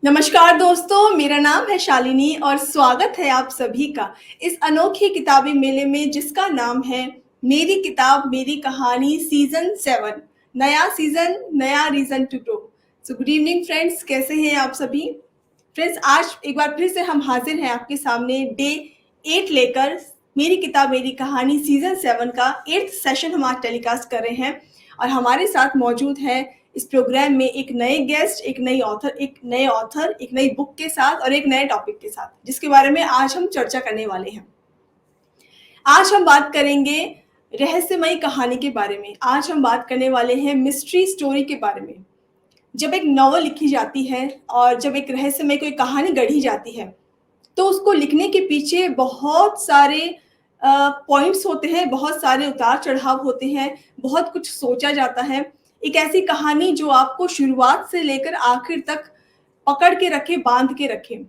नमस्कार दोस्तों, मेरा नाम है शालिनी और स्वागत है आप सभी का इस अनोखे किताबी मेले में जिसका नाम है मेरी किताब मेरी कहानी सीज़न 7। नया सीज़न, नया reason to grow. So good evening friends, कैसे हैं आप सभी? फ्रेंड्स, आज एक बार फिर से हम हाजिर हैं आपके सामने डे 8 लेकर। मेरी किताब मेरी कहानी सीज़न 7 का 8th सेशन हम आज टेलीकास्ट कर रहे हैं और हमारे साथ मौजूद है इस प्रोग्राम में एक नए गेस्ट, एक नए ऑथर, एक नई बुक के साथ और एक नए टॉपिक के साथ, जिसके बारे में आज हम चर्चा करने वाले हैं। आज हम बात करेंगे रहस्यमयी कहानी के बारे में। आज हम बात करने वाले हैं मिस्ट्री स्टोरी के बारे में। जब एक नॉवल लिखी जाती है और जब एक रहस्यमय कोई कहानी गढ़ी जाती है, तो उसको लिखने के पीछे बहुत सारे पॉइंट्स होते हैं, बहुत सारे उतार-चढ़ाव होते हैं, बहुत कुछ सोचा जाता है। एक ऐसी कहानी जो आपको शुरुआत से लेकर आखिर तक पकड़ के रखे, बाँध के रखे।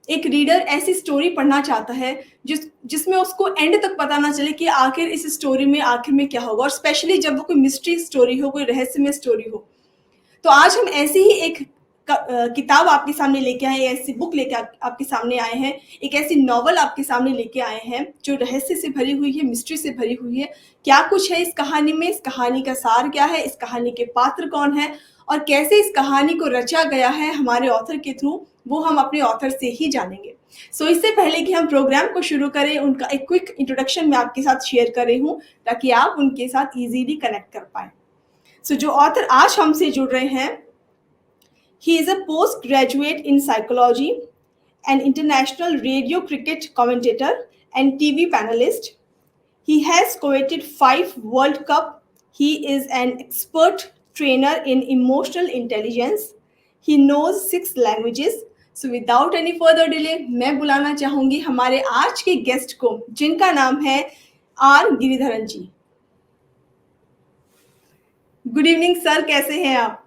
एक रीडर ऐसी स्टोरी पढ़ना चाहता है जिसमें उसको एंड तक पता ना चले कि आखिर इस स्टोरी में आखिर में क्या होगा, और स्पेशली जब वो कोई मिस्ट्री स्टोरी हो, कोई रहस्यमय स्टोरी हो। तो आज हम ऐसी ही एक किताब आपके सामने लेके आए हैं, ऐसी बुक लेके आपके सामने आए हैं, एक ऐसी नॉवल आपके सामने लेके आए हैं जो रहस्य से भरी हुई है, मिस्ट्री से भरी हुई है। क्या कुछ है इस कहानी में, इस कहानी का सार क्या है, इस कहानी के पात्र कौन है और कैसे इस कहानी को रचा गया है हमारे ऑथर के थ्रू, वो हम अपने ऑथर से ही जानेंगे। सो इससे पहले कि हम प्रोग्राम को शुरू करें, उनका एक क्विक इंट्रोडक्शन मैं आपके साथ शेयर कर रही हूँ ताकि आप उनके साथ ईजिली कनेक्ट कर पाएँ। सो जो ऑथर आज हमसे जुड़ रहे हैं, he is a postgraduate in psychology, an international radio cricket commentator and TV panelist. He has co-edited 5 World Cup. He is an expert trainer in emotional intelligence. He knows 6 languages. So without any further delay, मैं बुलाना चाहूंगी हमारे आज के guest को, जिनका नाम है R Giridharan ji. Good evening sir, कैसे हैं आप?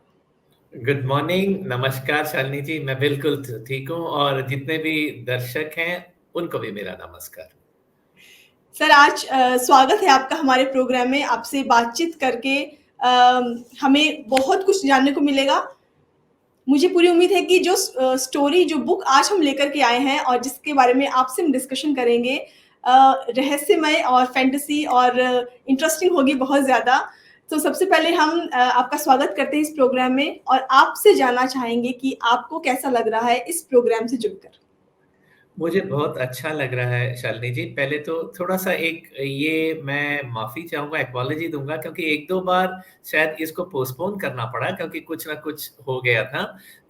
गुड मॉर्निंग, नमस्कार शालिनी जी। मैं बिल्कुल ठीक हूँ और जितने भी दर्शक हैं उनको भी मेरा नमस्कार। सर, आज स्वागत है आपका हमारे प्रोग्राम में। आपसे बातचीत करके हमें बहुत कुछ जानने को मिलेगा। मुझे पूरी उम्मीद है कि जो स्टोरी, जो बुक आज हम लेकर के आए हैं और जिसके बारे में आपसे हम डिस्कशन करेंगे, रहस्यमय और फैंटेसी और इंटरेस्टिंग होगी बहुत ज़्यादा। तो सबसे पहले हम आपका स्वागत करते हैं इस प्रोग्राम में और आपसे जानना चाहेंगे कि आपको कैसा लग रहा है इस प्रोग्राम से जुड़कर? मुझे बहुत अच्छा लग रहा है शालिनी जी। पहले तो थोड़ा-सा ये मैं माफ़ी चाहूँगा, एक्नॉलेज दूँगा क्योंकि 1-2 बार शायद इसको पोस्टपोन करना पड़ा क्योंकि कुछ ना कुछ हो गया था।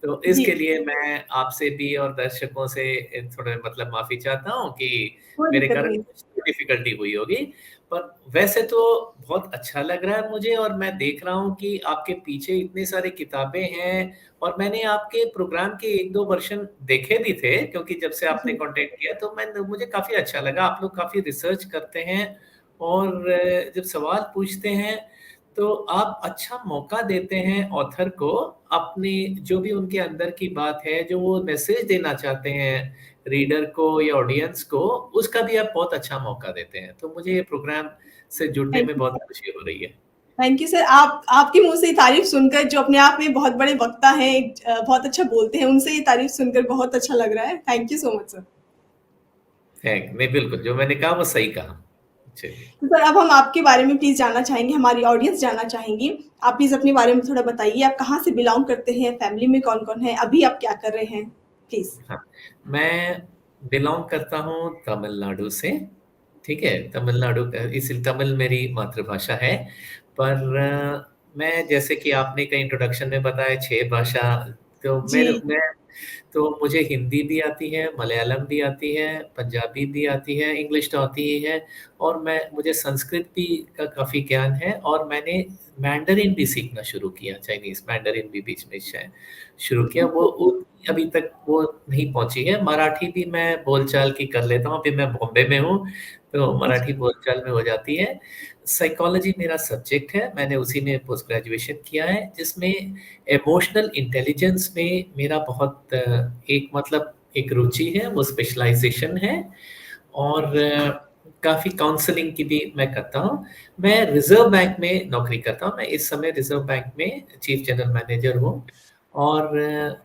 तो जी, इसके लिए मैं आपसे भी और दर्शकों से थोड़ा मतलब माफ़ी चाहता हूँ कि कोई मेरे दिक्कत कारण नहीं। कुछ डिफ़िकल्टी हुई होगी। पर वैसे तो बहुत अच्छा लग रहा है मुझे और मैं देख रहा हूँ कि आपके पीछे इतनी सारी किताबें हैं और मैंने आपके प्रोग्राम के 1-2 वर्ज़न देखे भी थे क्योंकि जब से आपने जी, कॉन्टैक्ट किया तो मुझे काफ़ी अच्छा लगा। आप लोग काफ़ी रिसर्च करते हैं और जब सवाल पूछते हैं तो आप अच्छा मौका देते हैं ऑथर को अपनी जो भी उनके अंदर की बात है, जो वो मैसेज देना चाहते हैं रीडर को या ऑडियंस को, उसका भी आप बहुत अच्छा मौका देते हैं। तो मुझे ये प्रोग्राम से जुड़ने थैंक में यू बहुत सर। खुशी हो रही है। Thank you sir. आपके मुँह से ये तारीफ़ सुनकर, जो अपने आप में बहुत बड़े वक्ता हैं, बहुत अच्छा बोलते हैं, उनसे ये तारीफ़ सुनकर बहुत अच्छा लग रहा है। Thank you so much sir. नहीं बिल्कुल, जो मैंने कहा वो सही कहा। चलिए। तो सर, अब हम आपके बारे में प्लीज़ जानना चाहेंगे, हमारी ऑडियंस जानना चाहेंगी। आप प्लीज़ अपने बारे में थोड़ा बताइए, आप कहाँ से बिलॉन्ग करते हैं, फैमिली में कौन-कौन है, अभी आप क्या कर रहे हैं? प्लीज़। हाँ, मैं बिलॉन्ग करता हूँ तमिलनाडु से, ठीक है? तमिलनाडु का इसलिए तमिल मेरी मातृभाषा है, पर मैं जैसे कि आपने कहीं इंट्रोडक्शन में बताया 6 भाषा, तो जी, मैं तो मुझे हिंदी भी आती है, मलयालम भी आती है, पंजाबी भी आती है, इंग्लिश तो आती ही है और मुझे संस्कृत भी का काफ़ी ज्ञान है और मैंने मैंडरिन भी सीखना शुरू किया, चाइनीज़ मैंडरिन भी बीच में शायद शुरू किया। वो अभी तक वो नहीं पहुँची है। मराठी भी मैं बोलचाल की कर लेता हूँ, अभी मैं बॉम्बे में हूँ, तो मराठी अच्छा, बोलचाल में हो जाती है। साइकोलॉजी मेरा सब्जेक्ट है, मैंने उसी में पोस्ट ग्रेजुएशन किया है, जिसमें इमोशनल इंटेलिजेंस में मेरा बहुत एक मतलब एक रुचि है, वो स्पेशलाइज़ेशन है और काफ़ी काउंसलिंग की भी मैं करता हूँ। मैं रिज़र्व बैंक में नौकरी करता हूँ, मैं इस समय रिज़र्व बैंक में चीफ जनरल मैनेजर हूँ और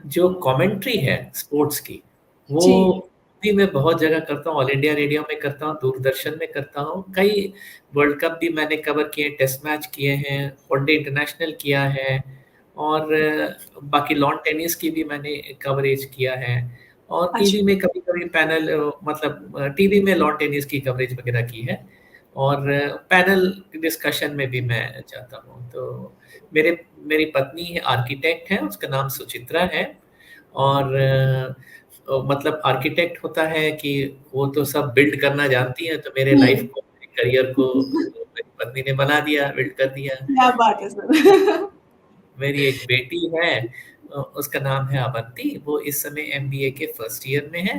जो कमेंट्री है स्पोर्ट्स की, जी, वो भी मैं बहुत जगह करता हूँ, ऑल इंडिया रेडियो में करता हूँ, दूरदर्शन में करता हूँ। कई वर्ल्ड कप भी मैंने कवर किए, टेस्ट मैच किए हैं, वनडे इंटरनेशनल किया है और बाकी लॉन टेनिस की भी मैंने कवरेज किया है और टीवी अच्छा। में कभी-कभी पैनल मतलब टीवी में लॉन टेनिस की कवरेज वगैरह की है और पैनल डिस्कशन में भी मैं जाता हूँ। तो मेरे मेरी पत्नी आर्किटेक्ट है, उसका नाम सुचित्रा है और मतलब आर्किटेक्ट होता है कि वो तो सब बिल्ड करना जानती हैं, तो मेरे लाइफ हुँ। को, मेरे करियर को मेरी पत्नी ने बना दिया, बिल्ड कर दिया। क्या बात है सर! मेरी एक बेटी है उसका नाम है अवंती, वो इस समय एमबीए के फर्स्ट ईयर में है।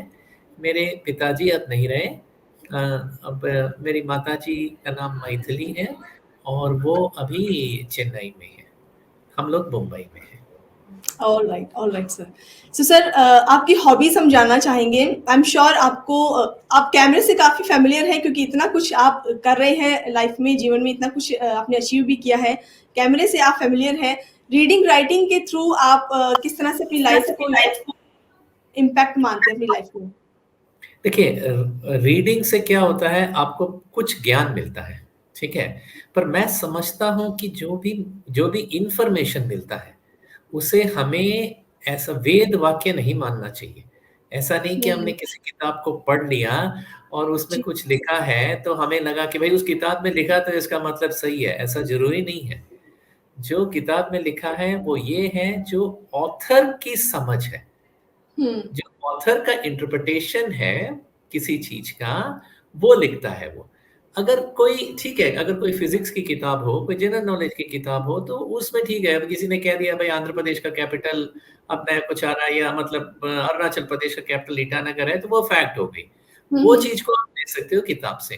मेरे पिताजी अब नहीं रहे। अब मेरी माताजी का नाम मैथिली है और वो अभी चेन्नई में है। हम लोग मुंबई में हैं। Alright sir. सो सर आपकी हॉबीज़ हम जानना चाहेंगे। आई एम श्योर आपको आप कैमरे से काफ़ी फ़ैमिलियर हैं क्योंकि इतना कुछ आप कर रहे हैं लाइफ़ में, जीवन में इतना कुछ आपने अचीव भी किया है। कैमरे से आप फ़ैमिलियर हैं। रीडिंग, राइटिंग के थ्रू आप किस तरह से अपनी लाइफ़ को इम्पैक्ट मानते हैं अपनी लाइफ़ में? देखिए रीडिंग से क्या होता है आपको कुछ ज्ञान मिलता है, ठीक है? पर मैं समझता हूँ कि जो भी इन्फॉर्मेशन मिलता है, उसे हमें ऐसा वेद वाक्य नहीं मानना चाहिए। ऐसा नहीं कि हमने हुँ, किसी किताब को पढ़ लिया और उसमें जी, कुछ लिखा है, तो हमें लगा कि भई उस किताब में लिखा तो इसका मतलब सही है, ऐसा ज़रूरी नहीं है। जो किताब में लिखा है वो ये है जो ऑथर की समझ है। हुँ, जो ऑथर का इंटरप्रिटेशन है किसी चीज़ का, वो लिखता है वो। अगर कोई ठीक है, अगर कोई फिज़िक्स की किताब हो, कोई जनरल नॉलेज की किताब हो, तो उसमें ठीक है, अब किसी ने कह दिया भाई आंध्र प्रदेश का कैपिटल अब नया कुछ आ रहा है या मतलब अरुणाचल प्रदेश का कैपिटल ईटानगर है, तो वो फैक्ट हो गई। हुँ, वो हुँ, चीज़ को आप ले सकते हो किताब से।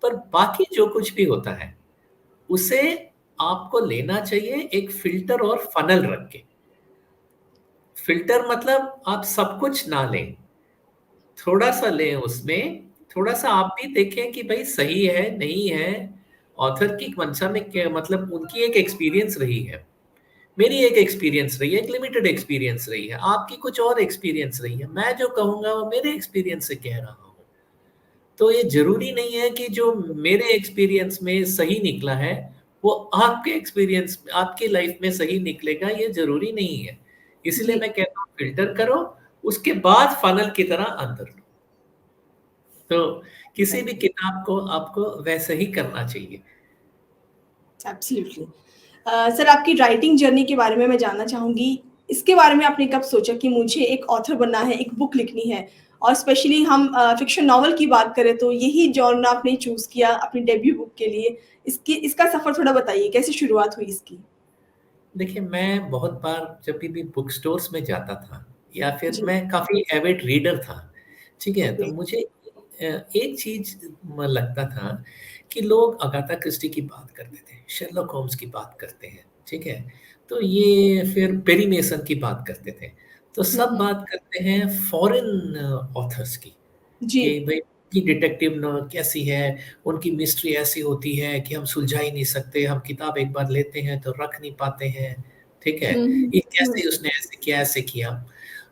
पर बाकी जो कुछ भी होता है, उसे आपको लेना चाहिए एक फ़िल्टर और फ़नल रख के। फ़िल्टर मतलब आप सब कुछ ना लें। थोड़ा-सा लें उसमें, थोड़ा-सा आप भी देखें कि भई सही है, नहीं है। ऑथर की मंशा में क्या मतलब उनकी एक एक्सपीरियंस रही है। मेरी एक एक्सपीरियंस रही है, एक लिमिटेड एक्सपीरियंस रही है। आपकी कुछ और एक्सपीरियंस रही है। मैं जो कहूँगा वो मेरे एक्सपीरियंस से कह रहा हूँ। तो ये ज़रूरी नहीं है कि जो मेरे एक्सपीरियंस में सही निकला है, वो आपके एक्सपीरियंस आपकी लाइफ़ में सही निकलेगा, ये ज़रूरी नहीं है। इसलिए जी, मैं कहता हूँ फ़िल्टर करो, उसके बाद फ़नल की तरह अंदर लो। तो किसी भी राइट, किताब को आपको वैसे ही करना चाहिए। एब्सोल्युटली। सर आपकी राइटिंग जर्नी के बारे में मैं जानना चाहूँगी। इसके बारे में आपने कब सोचा कि मुझे एक ऑथर बनना है, एक बुक लिखनी है? और स्पेशली हम फ़िक्शन नॉवल की बात करें तो यही जॉनरा आपने चूज़ किया अपनी डेब्यू बुक के लिए। इसका सफ़र थोड़ा बताइए, कैसे शुरुआत हुई इसकी? देखिए, मैं बहुत बार जब भी बुक स्टोर्स में जाता था या फिर जी, मैं काफ़ी एविड रीडर था, ठीक है? तो ओके। मुझे एक चीज़ म लगता था कि लोग अगाथा क्रिस्टी की बात करते थे, शेरलॉक होम्स की बात करते हैं, ठीक है? तो ये फिर पेरी मेसन की बात करते थे। तो हुँ, सब हुँ। बात करते हैं फॉरेन ऑथर्स की। जी। कि भई उनकी डिटेक्टिव न कैसी है, उनकी मिस्ट्री ऐसी होती है कि हम सुलझा ही नहीं सकते, हम किताब एक बार लेते हैं तो रख नहीं पाते हैं, ठीक है? हुँ, हुँ, ये हुँ। कैसे उसने ऐसे किया, ऐसे किया।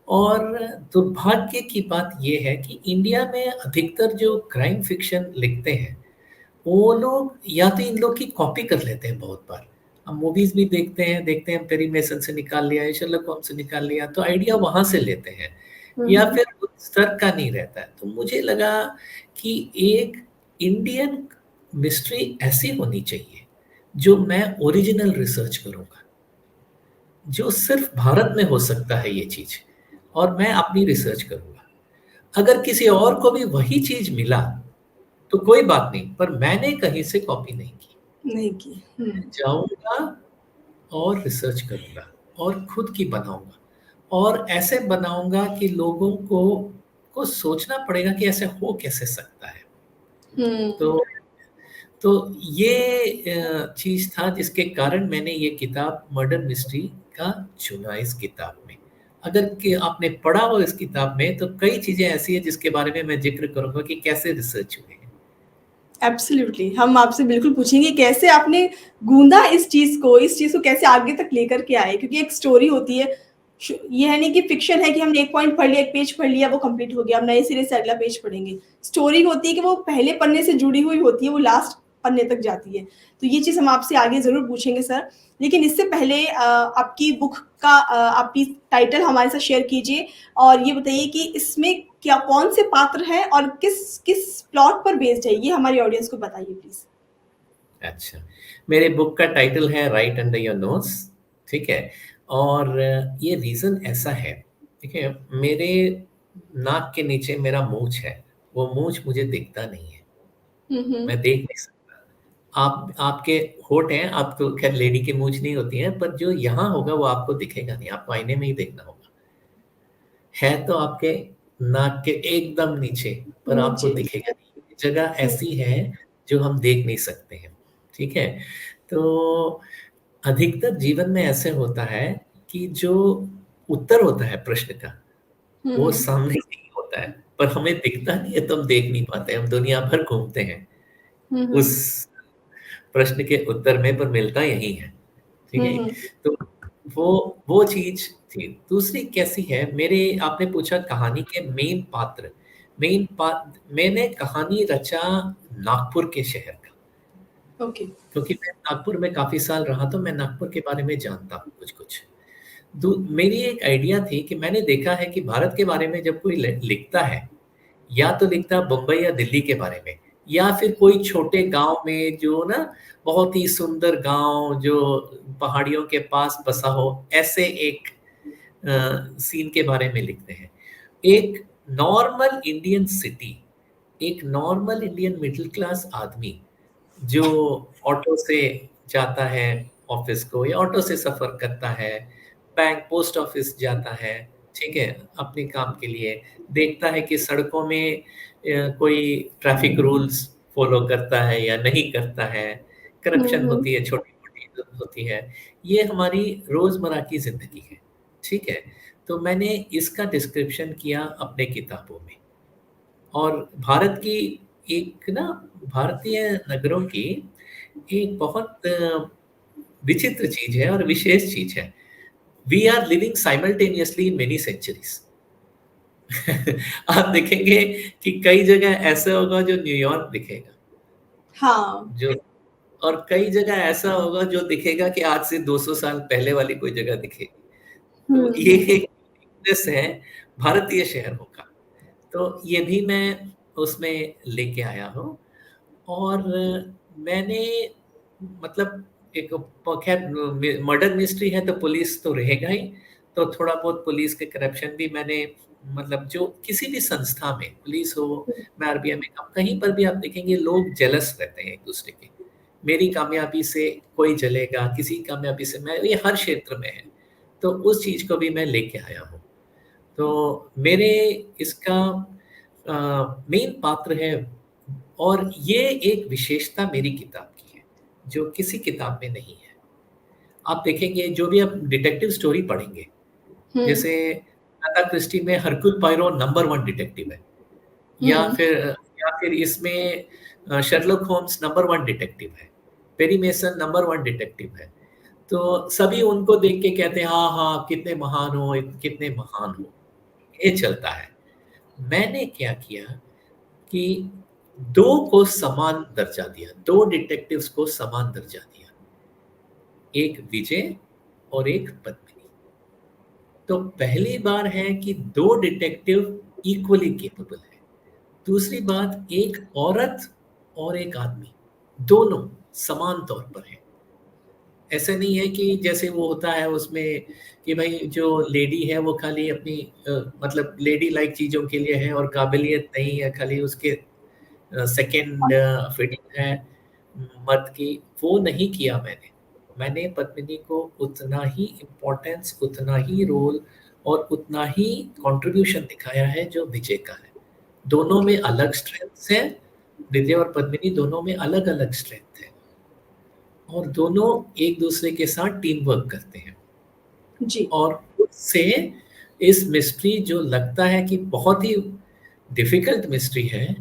और दुर्भाग्य की बात ये है कि इंडिया में अधिकतर जो क्राइम फ़िक्शन लिखते हैं, वो लोग या तो इन लोग की कॉपी कर लेते हैं बहुत बार। हम मूवीज़ भी देखते हैं पेरी मेसन से निकाल लिया, शर्लक होम्स से निकाल लिया, तो आइडिया वहाँ से लेते हैं। हुँ, या हुँ। फिर उस स्तर का नहीं रहता है। तो मुझे लगा कि एक इंडियन मिस्ट्री ऐसी होनी चाहिए, जो मैं ओरिजिनल रिसर्च करूँगा, जो सिर्फ़ भारत में हो सकता है ये चीज़ और मैं अपनी रिसर्च करूँगा। अगर किसी और को भी वही चीज़ मिला, तो कोई बात नहीं, पर मैंने कहीं से कॉपी नहीं की। नहीं की। हुँ। मैं जाऊँगा और रिसर्च करूँगा और खुद की बनाऊँगा और ऐसे बनाऊँगा कि लोगों को सोचना पड़ेगा कि ऐसे हो कैसे सकता है। हुँ। तो तो ये चीज़ था जिसके कारण मैंने ये किताब मर्डर मिस्ट्री का चुना इस किताब में। अगर कि आपने पढ़ा हो इस किताब में तो कई चीज़ें ऐसी हैं जिसके बारे में मैं ज़िक्र करूँगा कि कैसे रिसर्च हुए हैं। एब्सोल्युटली हम आपसे बिल्कुल पूछेंगे कैसे आपने गूँधा इस चीज़ को कैसे आगे तक लेकर के आए? क्योंकि एक स्टोरी होती है, ये है नहीं कि फिक्शन है कि हमने एक पॉइंट पढ़ लिया, एक पेज पढ़ लिया, वो कंप्लीट हो गया, अब नए सिरे से अगला पेज पढ़ेंगे। स्टोरी होती है कि वो पहले पन्ने से जुड़ी हुई होती है, वो लास्ट पन्ने तक जाती है। तो ये चीज़ हम आपसे आगे ज़रूर पूछेंगे सर। लेकिन इससे पहले आपकी बुक का आपकी टाइटल हमारे साथ शेयर कीजिए और ये बताइए कि इसमें क्या कौन से पात्र हैं और किस किस प्लॉट पर बेस्ड है? ये हमारी ऑडियंस को बताइए प्लीज़। अच्छा, मेरे बुक का टाइटल है राइट अंडर योर नोज़, ठीक है? और ये रीज़न ऐसा है, ठीक है? मेरे नाक के नीचे मेरा मूंछ है, वो मूंछ मुझे दिखता नहीं है, हुँ, हुँ। मैं देख नहीं सकता। आपके होंठ हैं, आप तो खैर लेडी की मूंछ नहीं होती है, पर जो यहाँ होगा वो आपको दिखेगा नहीं, आपको आईने में ही देखना होगा। है तो आपके नाक के एकदम नीचे, पर आपको नीचे। दिखेगा नहीं। ये जगह हुँ, ऐसी है जो हम देख नहीं सकते हैं, ठीक है? तो अधिकतर जीवन में ऐसे होता है कि जो उत्तर होता है प्रश्न का, हुँ, वो हुँ। सामने नहीं होता है, पर हमें दिखता नहीं है तो हम देख नहीं पाते, हम दुनिया भर घूमते हैं हुँ, उस हुँ। प्रश्न के उत्तर में, पर मिलता यही है, ठीक हुँ, है? हुँ। तो वो चीज़ थी। दूसरी कैसी है, मेरे आपने पूछा कहानी के मेन पात्र, मैंने कहानी रचा नागपुर के शहर का, ओके। क्योंकि मैं नागपुर में काफ़ी साल रहा तो मैं नागपुर के बारे में जानता हूँ कुछ-कुछ। मेरी एक आइडिया थी कि मैंने देखा है कि भारत के बारे में जब कोई लिखता है, या तो लिखता बम्बई या दिल्ली के बारे में, या फिर कोई छोटे गांव में जो ना बहुत ही सुंदर गांव जो पहाड़ियों के पास बसा हो, ऐसे एक सीन के बारे में लिखते हैं। एक नॉर्मल इंडियन सिटी, एक नॉर्मल इंडियन मिडिल क्लास आदमी जो ऑटो से जाता है ऑफिस को, या ऑटो से सफर करता है, बैंक पोस्ट ऑफिस जाता है, ठीक है, अपने काम के लिए, देखता है कि सड़कों में कोई ट्रैफिक रूल्स फॉलो करता है या नहीं करता है, हुँ, करप्शन हुँ। होती है, छोटी-मोटी होती है। ये हमारी रोज़मर्रा की ज़िंदगी है, ठीक है? तो मैंने इसका डिस्क्रिप्शन किया अपने किताबों में। और भारत की एक ना, भारतीय नगरों की एक बहुत विचित्र चीज़ है और विशेष चीज़ है। We are living simultaneously in many centuries. आप देखेंगे कि कई जगह ऐसा होगा जो न्यूयॉर्क दिखेगा, हाँ। जो और कई जगह ऐसा होगा जो दिखेगा कि आज से 200 साल पहले वाली कोई जगह दिखेगी। हुँ, तो ये हुँ। एक वीकनेस है भारतीय शहरों का। तो ये भी मैं उसमें लेके आया हूँ। और मैंने मतलब एक खैर मर्डर मिस्ट्री है तो पुलिस तो रहेगा ही, तो थोड़ा बहुत पुलिस के करप्शन भी मैंने, मतलब जो किसी भी संस्था में पुलिस हो, मैं आरबीआई में काम, कहीं पर भी आप देखेंगे लोग जेलस रहते हैं एक दूसरे के। मेरी कामयाबी से कोई जलेगा, किसी कामयाबी से मैं, ये हर क्षेत्र में है। तो उस चीज़ को भी मैं लेके आया हूँ। तो मेरे इसका मेन पात्र है, और ये एक विशेषता मेरी किताब की है, जो किसी किताब में नहीं है। आप देखेंगे जो भी आप डिटेक्टिव स्टोरी पढ़ेंगे, हुँ, जैसे अगाथा क्रिस्टी में हरक्यूल पोयरोट नंबर 1 डिटेक्टिव है, या हुँ। फिर इसमें शर्लक होम्स नंबर 1 डिटेक्टिव है, पेरी मेसन नंबर 1 डिटेक्टिव है। तो सभी उनको देख के कहते हैं, हाँ, हाँ, कितने महान हो, कितने महान हो। ये चलता है। मैंने क्या किया कि 2 को समान दर्जा दिया, 2 डिटेक्टिव्स को समान दर्जा दिया। एक विजय और एक पद्मिनी। तो पहली बार है कि 2 डिटेक्टिव इक्वली कैपेबल है। दूसरी बात, एक औरत और एक आदमी, दोनों समान तौर पर हैं। ऐसा नहीं है कि जैसे वो होता है उसमें कि भाई जो लेडी है वो खाली अपनी मतलब लेडी लाइक चीज़ों के लिए है और काबिलियत नहीं है, खाली उसके सेकंड फीडिंग है मर्द की, वो नहीं किया मैंने। मैंने पद्मिनी को उतना ही इम्पोर्टेंस, उतना ही रोल और उतना ही कंट्रीब्यूशन दिखाया है जो विजय का है। दोनों ओके। में अलग स्ट्रेंथ्स हैं, विजय और पद्मिनी दोनों में अलग-अलग स्ट्रेंथ है, और दोनों एक दूसरे के साथ टीम वर्क करते हैं। जी। और उससे इस मिस्ट्री जो लगता है कि बहुत ही डिफिकल्ट मिस्ट्री है,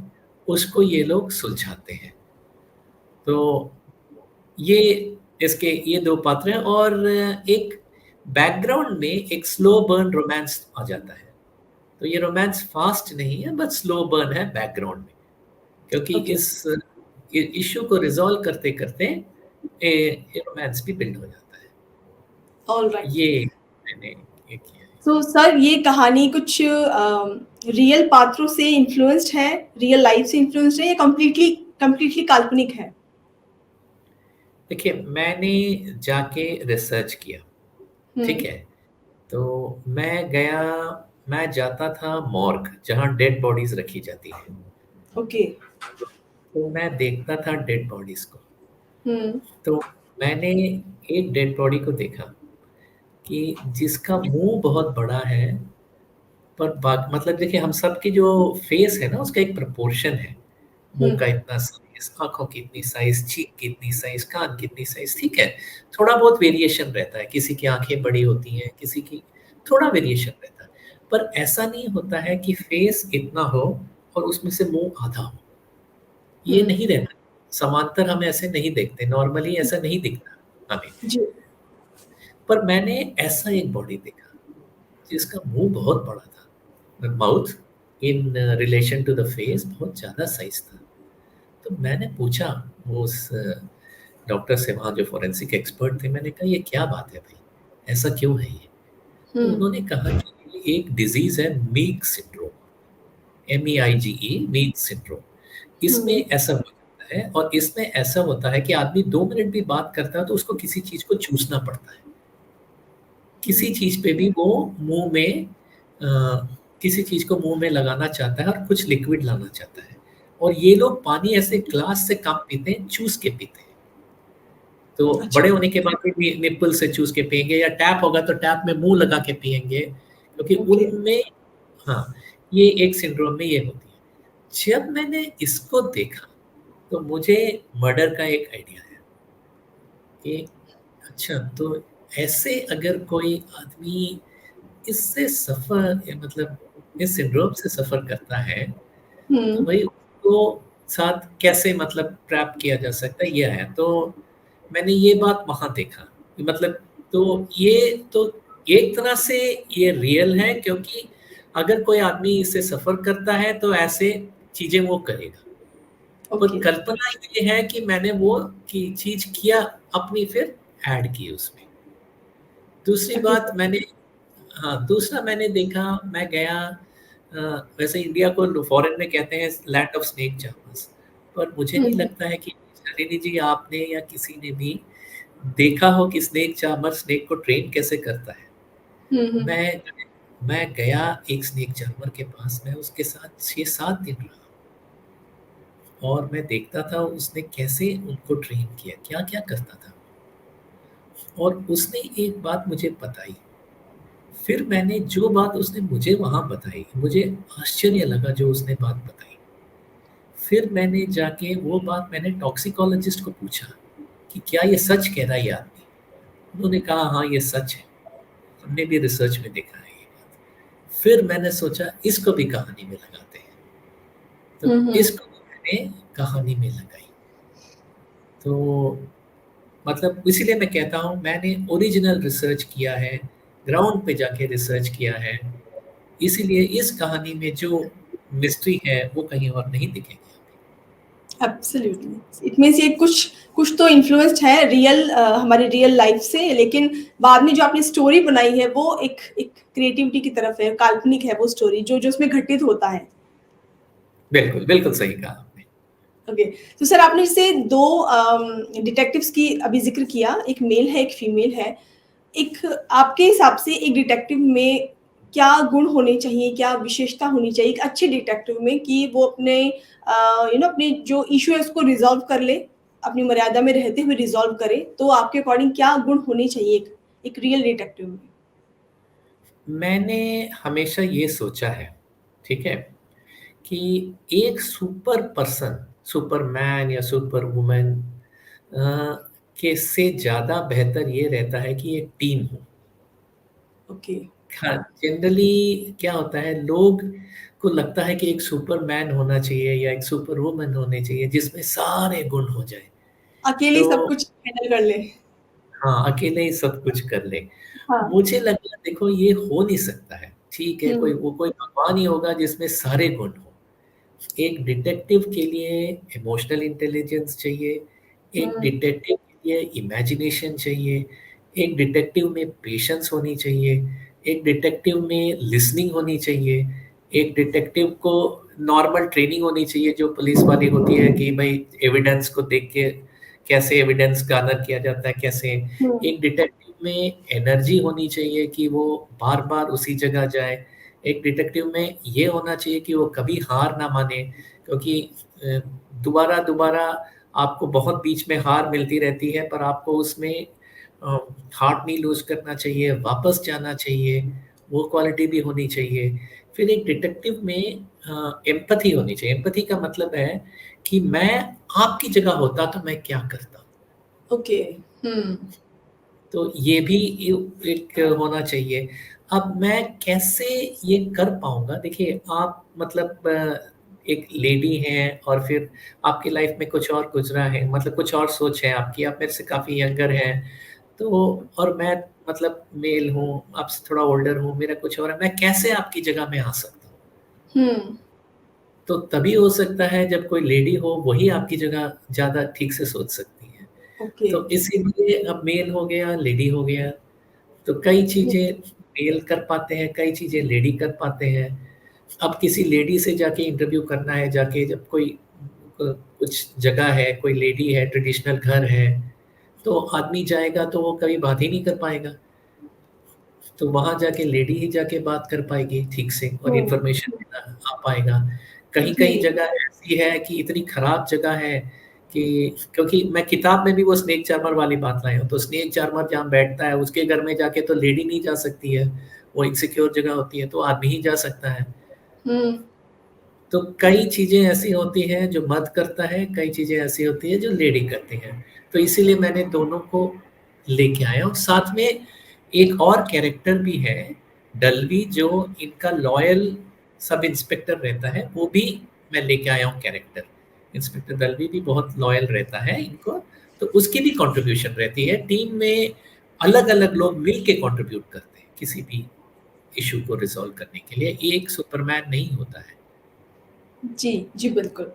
उसको ये लोग सुलझाते हैं। तो ये इसके ये 2 पात्र हैं, और एक बैकग्राउंड में एक स्लो बर्न रोमांस आ जाता है। तो ये रोमांस फास्ट नहीं है, बट स्लो बर्न है बैकग्राउंड में, क्योंकि ओके, इस इश्यू को रिजॉल्व करते करते ये रोमांस भी बिल्ड हो जाता है। ऑलराइट। ये मैंने ये किया है। तो सर ये कहानी कुछ रियल पात्रों से इन्फ्लुएंस्ड है, रियल लाइफ से इन्फ्लुएंस्ड है या कंप्लीटली कंप्लीटली काल्पनिक है? देखिए, मैंने जाके रिसर्च किया, ठीक हुँ, है? तो मैं जाता था मॉर्ग, जहाँ डेड बॉडीज़ रखी जाती हैं। ओके। तो मैं देखता था डेड बॉडीज़ को। हुँ, तो मैंने एक डेड बॉडी को देखा कि जिसका मुँह बहुत बड़ा है, पर बाक मतलब देखिए, हम सबकी जो फेस है ना, उसका एक प्रोपोर्शन है। हुँ, मुँह का इतना साइज़, आँखों की इतनी साइज़, चीक की इतनी साइज़, कान की इतनी साइज़, ठीक है? थोड़ा बहुत वेरिएशन रहता है, किसी की आँखें बड़ी होती हैं, किसी की थोड़ा वेरिएशन रहता है। पर ऐसा नहीं होता है कि फेस इतना हो और उसमें से मुँह आधा हो, ये हुँ, नहीं रहता। समांतर हम ऐसे नहीं देखते, नॉर्मली ऐसा नहीं दिखता हमें। जी, पर मैंने ऐसा एक बॉडी देखा, जिसका मुँह बहुत बड़ा था, mouth in relation to the face बहुत ज़्यादा साइज़ था। तो मैंने पूछा उस डॉक्टर से, वहाँ जो फोरेंसिक एक्सपर्ट थे, मैंने कहा ये क्या बात है भाई? ऐसा क्यों है ये? हुँ, तो उन्होंने कहा कि ये एक डिज़ीज़ है, meek syndrome, MEIGE, meek syndrome. इसमें हुँ, ऐसा हो जाता है, और इसमें ऐसा होता है कि आदमी 2 मिनट भी बात करता है तो उसको किसी चीज़ को चूसना पड़ता है। किसी हुँ, चीज़ पे भी वो मुँह में किसी चीज़ को मुँह में लगाना चाहता है और कुछ लिक्विड लाना चाहता है। और ये लोग पानी ऐसे ग्लास से कम पीते हैं, चूस के पीते हैं। तो अच्छा, बड़े होने के बाद भी निप्पल से चूस के पिएँगे, या टैप होगा तो टैप में मुँह लगा के पिएँगे, क्योंकि ओके, उनमें हाँ, ये एक सिंड्रोम में ये होती है। जब मैंने इसको देखा, तो मुझे मर्डर का एक आइडिया आया कि अच्छा, तो ऐसे अगर कोई आदमी इससे सफ़र मतलब इस सिंड्रोम से सफ़र करता है, तो हुँ, भई उसको साथ कैसे मतलब ट्रैप किया जा सकता है, ये है। तो मैंने ये बात वहाँ देखा कि मतलब, तो ये तो एक तरह से ये रियल है, क्योंकि अगर कोई आदमी इससे सफ़र करता है तो ऐसे चीज़ें वो करेगा। पर ओके, कल्पना ये है कि मैंने वो की चीज़ किया, अपनी फिर ऐड की उसमें। दूसरी ओके बात सर। मैंने हाँ, दूसरा मैंने देखा, मैं गया अ, वैसे इंडिया को फॉरेन में कहते हैं लैंड ऑफ स्नेक चार्मर्स, पर मुझे हुँ, नहीं हुँ, लगता है कि शालिनी जी, आपने या किसी ने भी देखा हो कि स्नेक चार्मर स्नेक को ट्रेन कैसे करता है। हुँ, हुँ, मैं मैं गया एक स्नेक चार्मर के पास, मैं उसके साथ 6-7 दिन रहा, और मैं देखता था उसने कैसे उनको ट्रेन किया, क्या-क्या करता था। और उसने एक बात मुझे बताई, फिर मैंने जो बात उसने मुझे वहाँ बताई, मुझे आश्चर्य लगा जो उसने बात बताई। फिर मैंने जाके वो बात मैंने टॉक्सिकोलॉजिस्ट को पूछा कि क्या ये सच कह रहा है ये आदमी? उन्होंने कहा हाँ, ये सच है। हमने भी रिसर्च में देखा है ये बात। फिर मैंने सोचा इसको भी कहानी में लगाते हैं। तो हुँ, हुँ, इसको भी मैंने कहानी में लगाई। तो मतलब इसीलिए मैं कहता हूँ, मैंने ओरिजिनल रिसर्च किया है, ग्राउंड पे जाके रिसर्च किया है। इसीलिए इस कहानी में जो मिस्ट्री है वो कहीं और नहीं दिखेगी हमें। एब्सोल्युटली। इट मीन्स ये कुछ कुछ तो इन्फ्लुएंस्ड है रियल हमारी रियल लाइफ से, लेकिन बाद में जो आपने स्टोरी बनाई है वो एक एक क्रिएटिविटी की तरफ है, काल्पनिक है वो स्टोरी जो जो उसमें घटित होता है। बिल्कुल, बिल्कुल सही कहा आपने। ओके। तो सर आपने जैसे 2 डिटेक्टिव्स की अभी ज़िक्र किया, एक मेल है, एक फीमेल है। एक आपके हिसाब से एक डिटेक्टिव में क्या गुण होने चाहिए, क्या विशेषता होनी चाहिए एक अच्छे डिटेक्टिव में कि वो अपने अपने जो इश्यू है उसको रिज़ॉल्व कर ले, अपनी मर्यादा में रहते हुए रिज़ॉल्व करे, तो आपके अकॉर्डिंग क्या गुण होने चाहिए एक रियल डिटेक्टिव में? मैंने हमेशा ये सोचा है, ठीक है, कि एक सुपर पर्सन, सुपरमैन या सुपर वुमन के से ज़्यादा बेहतर ये रहता है कि एक टीम हो। ओके, हाँ, जनरली क्या होता है, लोग को लगता है कि एक सुपरमैन होना चाहिए या एक सुपर वुमन होनी चाहिए जिसमें सारे गुण हो जाएँ। अकेले ही सब तो कुछ हैंडल कर ले। हाँ, अकेले ही सब कुछ कर ले। हाँ। मुझे लगा देखो ये हो नहीं सकता है, ठीक है, हुँ, कोई भगवान ही होगा जिसमें सारे गुण हों। एक डिटेक्टिव के लिए इमोशनल इंटेलिजेंस चाहिए, एक हुँ, डिटेक्टिव के लिए इमेजिनेशन चाहिए, एक डिटेक्टिव में पेशेंस होनी चाहिए, एक डिटेक्टिव में लिसनिंग होनी चाहिए, एक डिटेक्टिव को नॉर्मल ट्रेनिंग होनी चाहिए जो पुलिस वाली होती है कि भाई एविडेंस को देख के कैसे एविडेंस गादर किया जाता है, कैसे हुँ, एक डिटेक्टिव में एनर्जी होनी चाहिए कि वो बार-बार उसी जगह जाए। एक डिटेक्टिव में ये होना चाहिए कि वो कभी हार ना माने क्योंकि अ, दोबारा-दोबारा आपको बहुत बीच में हार मिलती रहती है पर आपको उसमें अ, हार्ट नहीं लूज़ करना चाहिए, वापस जाना चाहिए, वो क्वालिटी भी होनी चाहिए। फिर एक डिटेक्टिव में एम्पैथी होनी चाहिए। एम्पैथी का मतलब है कि मैं आपकी जगह होता तो मैं क्या करता? ओके। हुँ, तो ये भी एक होना चाहिए। अब मैं कैसे ये कर पाऊँगा? देखिए आप मतलब एक लेडी हैं और फिर आपकी लाइफ़ में कुछ और गुज़रा है, मतलब कुछ और सोच है आपकी, आप मेरे से काफ़ी यंगर हैं। तो और मैं मतलब मेल हूँ, आपसे थोड़ा ओल्डर हूँ, मेरा कुछ और है, मैं कैसे आपकी जगह में आ सकता हूँ? हुँ, तो तभी हो सकता है जब कोई लेडी हो, वही आपकी जगह ज़्यादा ठीक से सोच सकती है। ओके। तो इसीलिए अब मेल हो गया, लेडी हो गया। तो कई हुँ, चीज़ें मेल कर पाते हैं, कई चीज़ें लेडी कर पाते हैं। अब किसी लेडी से जाके इंटरव्यू करना है, जाके जब कोई कुछ जगह है, कोई लेडी है, ट्रेडिशनल घर है, तो आदमी जाएगा तो वो कभी बात ही नहीं कर पाएगा। तो वहाँ जाके लेडी ही जाके बात कर पाएगी ठीक से और हुँ, इन्फॉर्मेशन हुँ, देना आ पाएगा। कहीं-कहीं जी, जगह ऐसी है कि इतनी खराब जगह है कि क्योंकि मैं किताब में भी वो स्नेक चार्मर वाली बात लाया हूँ, तो स्नेक चार्मर जहाँ बैठता है, उसके घर में जाके तो लेडी नहीं जा सकती है, वो एक सिक्योर जगह होती है, तो आदमी ही जा सकता है। हुँ, तो कई चीज़ें ऐसी होती हैं जो मर्द करता है, कई चीज़ें ऐसी होती हैं जो लेडी करती हैं। तो इसीलिए मैंने दोनों को लेके आया और साथ में एक और कैरेक्टर भी है, डल्बी जो इनका लॉयल सब इंस्पेक्टर रहता है, वो भी मैं लेके आया हूँ कैरेक्टर। इंस्पेक्टर दल्बी भी बहुत लॉयल रहता है इनको, तो उसकी भी कंट्रीब्यूशन रहती है। टीम में अलग-अलग लोग मिल के कंट्रीब्यूट करते हैं, किसी भी इश्यू को रिज़ॉल्व करने के लिए। एक सुपरमैन नहीं होता है। जी, जी, बिल्कुल।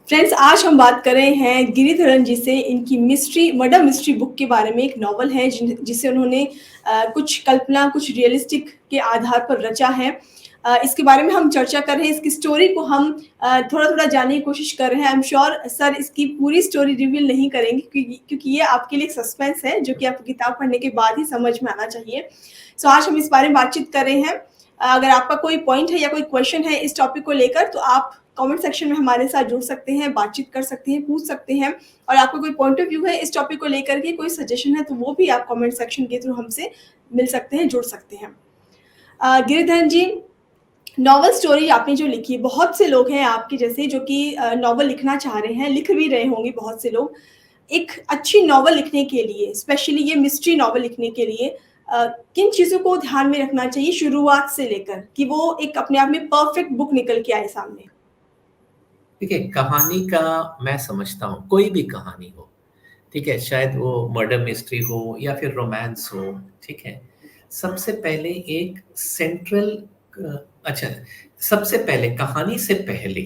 फ्रेंड्स, आज हम बात कर रहे हैं गिरिधरन जी से। इनकी मिस्ट्री मर्डर मिस्ट्री बुक के बारे में। एक नॉवल है जिसे उन्होंने कुछ कल्पना, कुछ रियलिस्टिक के आधार पर रचा है। इसके बारे में हम चर्चा कर रहे हैं, इसकी स्टोरी को हम थोड़ा-थोड़ा जानने की कोशिश कर रहे हैं। आई एम श्योर सर इसकी पूरी स्टोरी रिवील नहीं करेंगे क्योंकि ये आपके लिए एक सस्पेंस है जो कि आपको किताब पढ़ने के बाद ही समझ में आना चाहिए। सो आज हम इस बारे में बातचीत कर रहे हैं। अगर आपका कोई पॉइंट है या कोई क्वेश्चन है इस टॉपिक को लेकर तो आप कमेंट सेक्शन में हमारे साथ जुड़ सकते हैं, बातचीत कर सकते हैं, पूछ सकते हैं और आपका कोई पॉइंट ऑफ व्यू है इस टॉपिक को लेकर के, कोई सजेशन है तो वो भी आप कमेंट सेक्शन के थ्रू हमसे मिल सकते हैं, जुड़ सकते हैं। गिरिधर जी, नॉवल स्टोरी आपने जो लिखी है, बहुत से लोग हैं आपके जैसे जो कि नॉवल लिखना चाह रहे हैं, लिख भी रहे होंगे बहुत से लोग। एक अच्छी नॉवल लिखने के लिए, स्पेशली ये मिस्ट्री नॉवल लिखने के लिए किन चीज़ों को ध्यान में रखना चाहिए शुरुआत से लेकर कि वो एक अपने आप में परफेक्ट बुक निकल के आए सामने? देखिए, कहानी का मैं समझता हूँ, कोई भी कहानी हो, ठीक है? शायद वो मर्डर मिस्ट्री हो या फिर रोमांस हो, ठीक है? सबसे पहले एक सेंट्रल अच्छा, सबसे पहले कहानी से पहले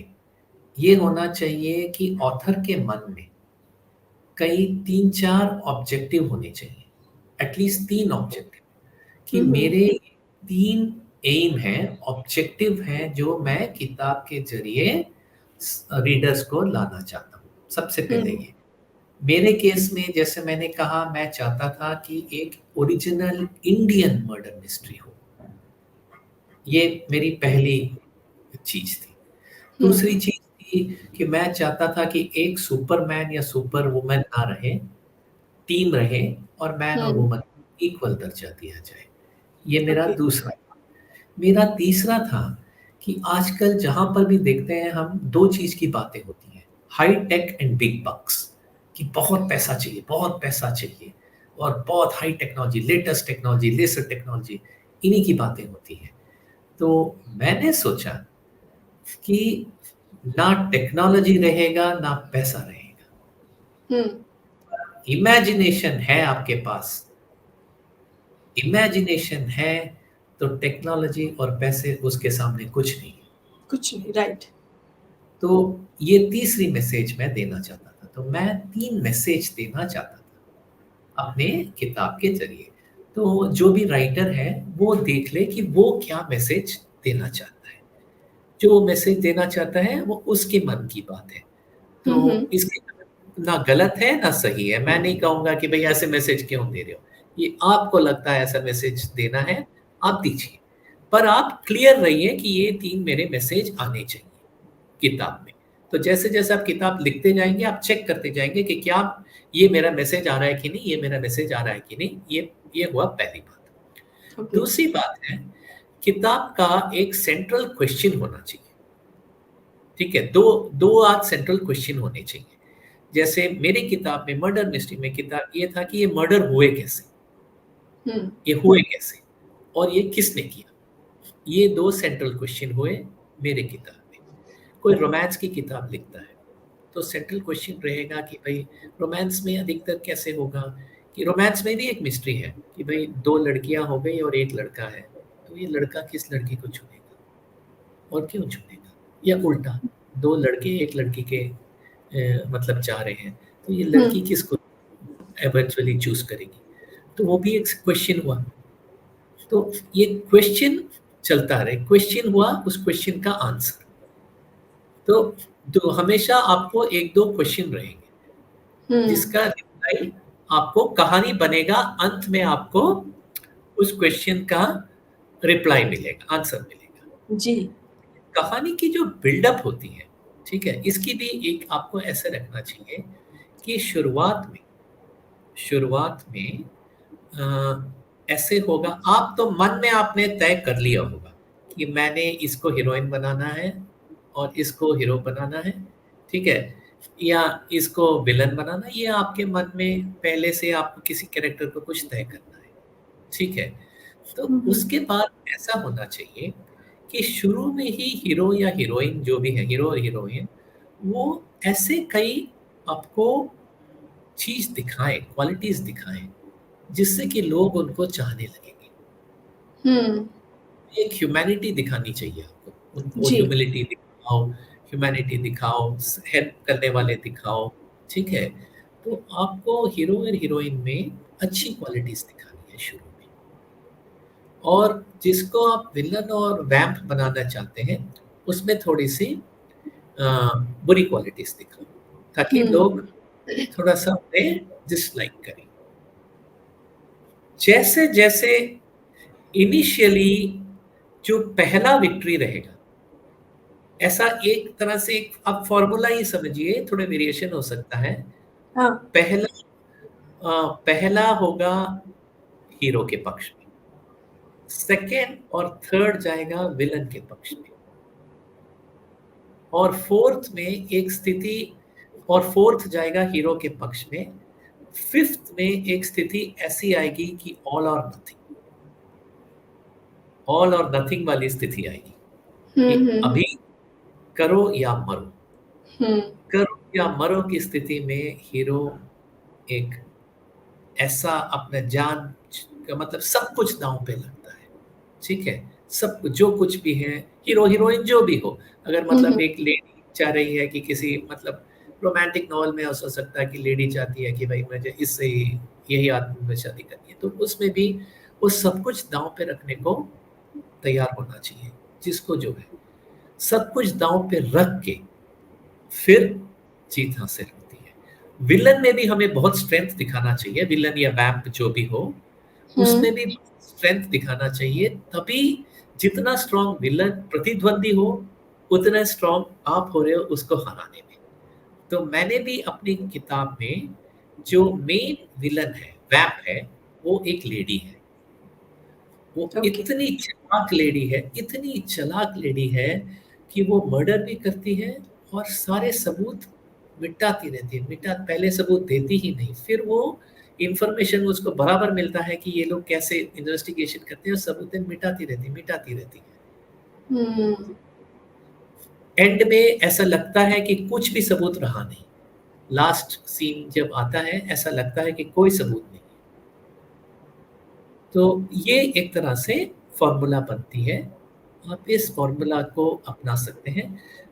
ये होना चाहिए कि ऑथर के मन में कई 3-4 ऑब्जेक्टिव होने चाहिए, एटलीस्ट 3 ऑब्जेक्टिव कि हुँ, हुँ। मेरे 3 एम हैं, ऑब्जेक्टिव हैं जो मैं किताब के ज़रिए रीडर्स को लाना चाहता हूँ, सबसे हुँ, पहले ये। मेरे केस में जैसे मैंने कहा मैं चाहता था कि एक ओरिजिनल इंडियन मर्डर मिस्ट्री हो। ये मेरी पहली चीज़ थी। हुँ, दूसरी चीज़ थी कि मैं चाहता था कि एक सुपरमैन या सुपर वुमन ना रहे, टीम रहे और मैन और हुँ, वुमन इक्वल दर्जा दिया जाए। ये मेरा ओके। दूसरा था। मेरा तीसरा था कि आजकल जहाँ पर भी देखते हैं हम 2 चीज़ की बातें होती हैं, high tech and big bucks कि बहुत पैसा चाहिए और बहुत high technology, latest technology, laser technology इन्हीं की बातें होती हैं। तो मैंने सोचा कि ना टेक्नोलॉजी रहेगा, ना पैसा रहेगा। हुँ, इमेजिनेशन है आपके पास, इमेजिनेशन है, तो टेक्नोलॉजी और पैसे उसके सामने कुछ नहीं है। कुछ नहीं, राइट। तो ये तीसरी मैसेज मैं देना चाहता था। तो मैं 3 मैसेज देना चाहता था अपने किताब के ज़रिए। तो जो भी राइटर है, वो देख ले कि वो क्या मैसेज देना चाहता है। जो वो मैसेज देना चाहता है, वो उसके मन की बात है। तो हम्म। इसके ना गलत है, ना सही है। मैं नहीं कहूँगा कि भई ऐसे मैसेज क्यों दे रहे हो? ये आपको लगता है ऐसा मैसेज देना है, आप दीजिए। पर आप क्लियर रहिए कि ये 3 मेरे मैसेज आने चाहिए किताब में। तो जैसे-जैसे आप किताब लिखते जाएँगे, आप चेक करते जाएँगे कि क्या ये मेरा मैसेज आ रहा है कि नहीं, ये मेरा मैसेज आ रहा है कि नहीं। ये हुआ पहली बात। ओके। दूसरी बात है, किताब का एक सेंट्रल क्वेश्चन होना चाहिए। ठीक है? 2 आज सेंट्रल क्वेश्चन होने चाहिए। जैसे मेरी किताब में, मर्डर मिस्ट्री में किताब ये था कि ये मर्डर हुए कैसे? हम्म। ये हुए कैसे? और ये किसने किया? ये 2 सेंट्रल क्वेश्चन हुए मेरी किताब में। कोई रोमांस की किताब लिखता है, तो सेंट्रल क्वेश्चन रहेगा कि भई रोमांस में अधिकतर कैसे होगा? कि रोमांस में भी एक मिस्ट्री है कि भई 2 लड़कियाँ हो गई और 1 लड़का है, तो ये लड़का किस लड़की को चुनेगा और क्यों चुनेगा? या उल्टा 2 लड़के 1 लड़की के मतलब चाह रहे हैं, तो ये लड़की हम्म। किसको इवेंचुअली चूज़ करेगी? तो वो भी एक क्वेश्चन हुआ। तो ये क्वेश्चन चलता रहे, क्वेश्चन हुआ, उस क्वेश्चन का आंसर। तो हमेशा आपको 1-2 क्वेश्चन रहेंगे, हम्म। जिसका रिप्लाई आपको कहानी बनेगा, अंत में आपको उस क्वेश्चन का रिप्लाई मिलेगा, आंसर मिलेगा। जी। कहानी की जो बिल्डअप होती है, ठीक है? इसकी भी एक आपको ऐसे रखना चाहिए कि शुरुआत में ऐसे होगा, आप तो मन में आपने तय कर लिया होगा कि मैंने इसको हीरोइन बनाना है और इसको हीरो बनाना है, ठीक है? या इसको विलन बनाना है, ये आपके मन में पहले से आपको किसी कैरेक्टर को कुछ तय करना है, ठीक है? तो हम्म। उसके बाद ऐसा होना चाहिए कि शुरू में ही हीरो या हीरोइन जो भी है, हीरो और हीरोइन, वो ऐसे कई आपको चीज़ दिखाएँ, क्वालिटीज़ दिखाएँ, जिससे कि लोग उनको चाहने लगेंगे। हम्म। एक ह्यूमैनिटी दिखानी चाहिए आपको। उनको जी। ह्यूमैनिटी दिखाओ, हेल्प करने वाले दिखाओ, ठीक है? तो आपको हीरो और हीरोइन में अच्छी क्वालिटीज़ दिखानी है शुरू में। और जिसको आप विलन और वैम्प बनाना चाहते हैं, उसमें थोड़ी-सी अ, बुरी क्वालिटीज़ दिखाओ, ताकि लोग हम्म। थोड़ा-सा उन्हें डिसलाइक करें। जैसे-जैसे इनिशियली जो पहला विक्ट्री रहेगा, ऐसा एक तरह से एक आप फ़ॉर्मूला ही समझिए, थोड़े वेरिएशन हो सकता है। हाँ। पहला पहला होगा हीरो के पक्ष में, सेकंड और थर्ड जाएगा विलन के पक्ष में, और फोर्थ जाएगा हीरो के पक्ष में, फिफ्थ में एक स्थिति ऐसी आएगी कि ऑल और नथिंग वाली स्थिति आएगी कि हम्म। अभी करो या मरो। हम्म। करो या मरो की स्थिति में हीरो एक ऐसा अपना जान का मतलब सब कुछ दांव पे लगता है, ठीक है? सब जो कुछ भी है, हीरो हीरोइन जो भी हो, अगर मतलब हम्म। एक लेडी चाह रही है कि किसी मतलब रोमांटिक नॉवेल में ऐसा हो सकता है कि लेडी चाहती है कि भाई मुझे इससे ही यही आदमी से शादी करनी है, तो उसमें भी वो सब कुछ दांव पे रखने को तैयार होना चाहिए, जिसको जो है। सब कुछ दांव पे रख के फिर जीत हासिल होती है। विलन में भी हमें बहुत स्ट्रेंथ दिखाना चाहिए, विलन या वैम्प जो भी हो, उसमें भी स्ट्रेंथ दिखाना चाहिए, तभी जितना स्ट्रॉन्ग विलन प्रतिद्वंदी हो, उतना स्ट्रॉन्ग आप हो रहे हो उसको हराने में। तो मैंने भी अपनी किताब में जो मेन विलन है, वैम्प है, वो एक लेडी है। वो ओके। इतनी चालाक लेडी है, इतनी चालाक लेडी है कि वो मर्डर भी करती है और सारे सबूत मिटाती रहती है। पहले सबूत देती ही नहीं, फिर वो इन्फॉर्मेशन उसको बराबर मिलता है कि ये लोग कैसे इन्वेस्टिगेशन करते हैं और सबूतें मिटाती रहती है। हम्म। एंड में ऐसा लगता है कि कुछ भी सबूत रहा नहीं, लास्ट सीन जब आता है ऐसा लगता है कि कोई सबूत नहीं। तो ये एक तरह से फॉर्मूला बनती है। आप इस फॉर्मूला को अपना सकते हैं।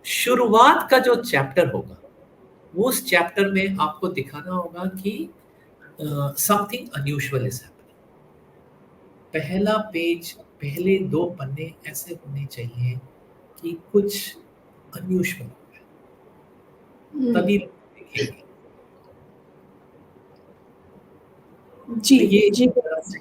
शुरुआत का जो चैप्टर होगा, वो उस चैप्टर में आपको दिखाना होगा कि समथिंग अनयूजुअल इज हैपनिंग। पहला पेज, पहले 2 पन्ने ऐसे होने चाहिए कि कुछ अनयूजुअल हो गया, हुँ, तभी लोग देखेंगे। जी, तो ये जी। एक तरह से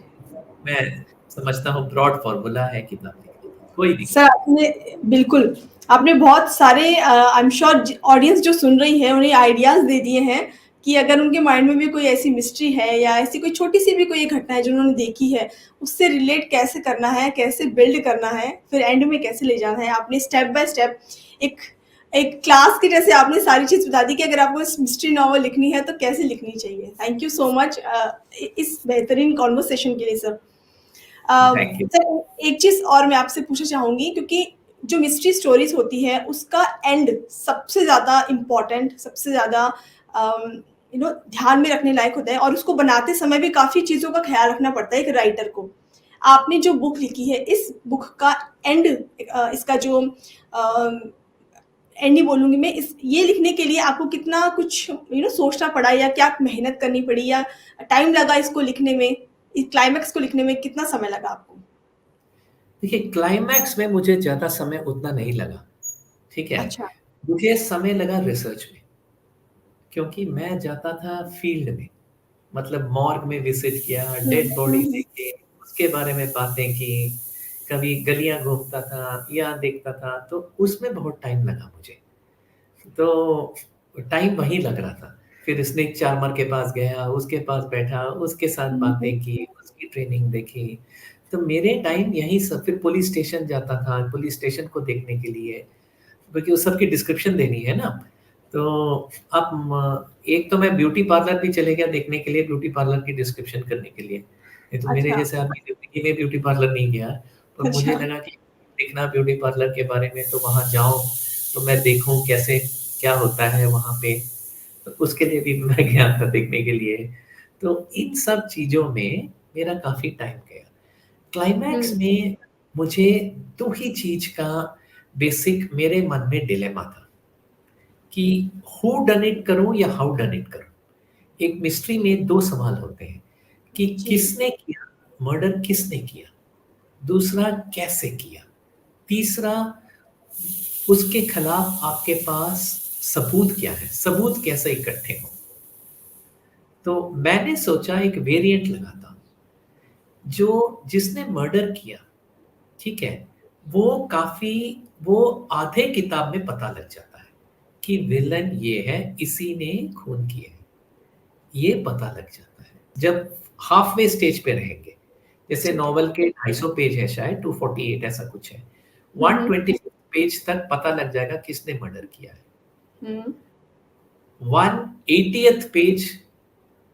मैं समझता हूँ ब्रॉड फॉर्मूला है किताब लिखने की, कोई भी सर किताब। आपने बिल्कुल, आपने बहुत सारे आई एम श्योर ज ऑडियंस जो सुन रही है उन्हें आइडियाज़ दे दिए हैं कि अगर उनके माइंड में भी कोई ऐसी मिस्ट्री है या ऐसी कोई छोटी-सी भी कोई एक घटना है जो उन्होंने देखी है, उससे रिलेट कैसे करना है, कैसे बिल्ड करना है, फिर एंड में कैसे ले जाना है। आपने स्टेप बाय स्टेप एक एक क्लास की जैसे आपने सारी चीज़ बता दी कि अगर आपको इस मिस्ट्री नॉवल लिखनी है तो कैसे लिखनी चाहिए। थैंक यू सो मच इस बेहतरीन कन्वर्सेशन के लिए सर। Thank you. सर एक चीज़ और मैं आपसे पूछना चाहूँगी क्योंकि जो मिस्ट्री स्टोरीज़ होती है उसका एंड सबसे ज़्यादा इम्पोर्टेंट, सबसे ज़्यादा ध्यान में रखने लायक होता है और उसको बनाते समय भी काफ़ी चीज़ों का ख़्याल रखना पड़ता है एक राइटर को। आपने जो बुक लिखी है, इस बुक का एंड इसका जो एंड ही बोलूँगी मैं इस ये लिखने के लिए आपको कितना कुछ सोचना पड़ा या क्या मेहनत करनी पड़ी या टाइम लगा इसको लिखने में? इस क्लाइमैक्स को लिखने में कितना समय लगा आपको? देखिए, क्लाइमैक्स में मुझे ज़्यादा समय उतना नहीं लगा, ठीक है? अच्छा। मुझे समय लगा रिसर्च में, क्योंकि मैं जाता था फील्ड में, मतलब मॉर्ग में विज़िट किया, हुँ, डेड बॉडी हुँ, देखे, उसके बारे में बातें की, कभी गलियाँ घूमता था, यहाँ देखता था, तो उसमें बहुत टाइम लगा मुझे। तो टाइम वहीं लग रहा था। फिर स्नेक चार्मर के पास गया, उसके पास बैठा, उसके साथ हुँ, हुँ। बातें की, उसकी ट्रेनिंग देखी। तो मेरे टाइम यहीं सब, फिर पुलिस स्टेशन जाता था, पुलिस स्टेशन को देखने के लिए, क्योंकि उस सब की डिस्क्रिप्शन देनी है ना। तो अब एक तो मैं ब्यूटी पार्लर भी चले गया देखने के लिए, ब्यूटी पार्लर की डिस्क्रिप्शन करने के लिए। नहीं तो मेरे अच्छा, जैसे आदमी ज़िंदगी में ब्यूटी पार्लर नहीं गया, पर मुझे अच्छा। लगा कि देखना ब्यूटी पार्लर के बारे में, तो वहाँ जाऊँ, तो मैं देखूँ कैसे क्या होता है वहाँ पे। तो उसके लिए भी मैं गया था देखने के लिए। तो इन सब चीज़ों में मेरा काफ़ी टाइम गया। क्लाइमैक्स हुँ, में मुझे 2 ही चीज़ का बेसिक मेरे मन में डिलेमा था कि हू डन इट करूँ या हाउ डन इट करूँ? एक मिस्ट्री में 2 सवाल होते हैं कि जी, किसने किया, मर्डर किसने किया? दूसरा कैसे किया? तीसरा उसके खिलाफ आपके पास सबूत क्या है? सबूत कैसे इकट्ठे हों? तो मैंने सोचा एक वेरिएंट लगाता हूँ। जो जिसने मर्डर किया, ठीक है? वो आधे किताब में पता लग जाता है कि विलन ये है, इसी ने खून किए हैं, ये पता लग जाता है। जब हाफ वे स्टेज पे रहेंगे, जैसे ठीक है। नॉवल के 250 पेज है शायद, 248 ऐसा कुछ है। हुँ, हुँ, 125 पेज तक पता लग जाएगा किसने मर्डर किया है। हुँ, 180th पेज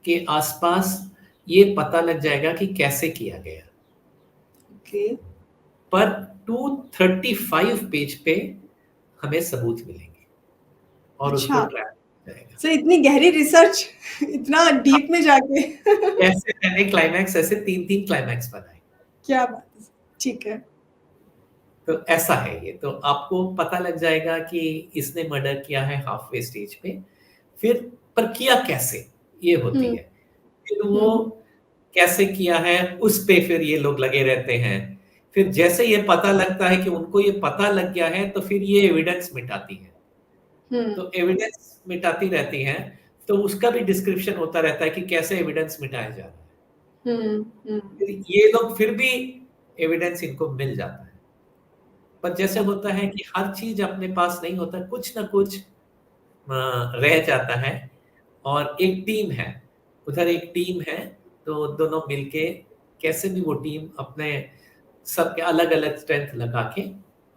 के आसपास ये पता लग जाएगा कि कैसे किया गया। ओके। पर 235 पेज पे हमें सबूत मिलेंगे और उसको अच्छा, ट्रैक किया जाएगा। सर इतनी गहरी रिसर्च इतना हाँ, डीप में जाके ऐसे मैंने क्लाइमैक्स ऐसे 3-3 क्लाइमैक्स बनाए। क्या बात है! ठीक है। तो ऐसा है ये, तो आपको पता लग जाएगा कि इसने मर्डर किया है हाफ वे स्टेज पे। फिर पर किया कैसे? ये होती हुँ, है। फिर हुँ, वो हुँ, कैसे किया है, उस पे फिर ये लोग लगे रहते हैं। फिर जैसे ये पता लगता है कि उनको ये पता लग गया है, तो फिर ये एविडेंस मिटाती हैं। हुँ, तो एविडेंस मिटाती रहती हैं, तो उसका भी डिस्क्रिप्शन होता रहता है कि कैसे एविडेंस मिटाया जा रहा है। हुँ, हुँ। फिर ये लोग फिर भी एविडेंस इनको मिल जाता है। पर जैसे होता है कि हर चीज़ अपने पास नहीं होता, कुछ ना कुछ रह जाता है और एक टीम है, उधर एक टीम है, तो दोनों मिलके कैसे भी वो टीम अपने सबके अलग-अलग स्ट्रेंथ लगा के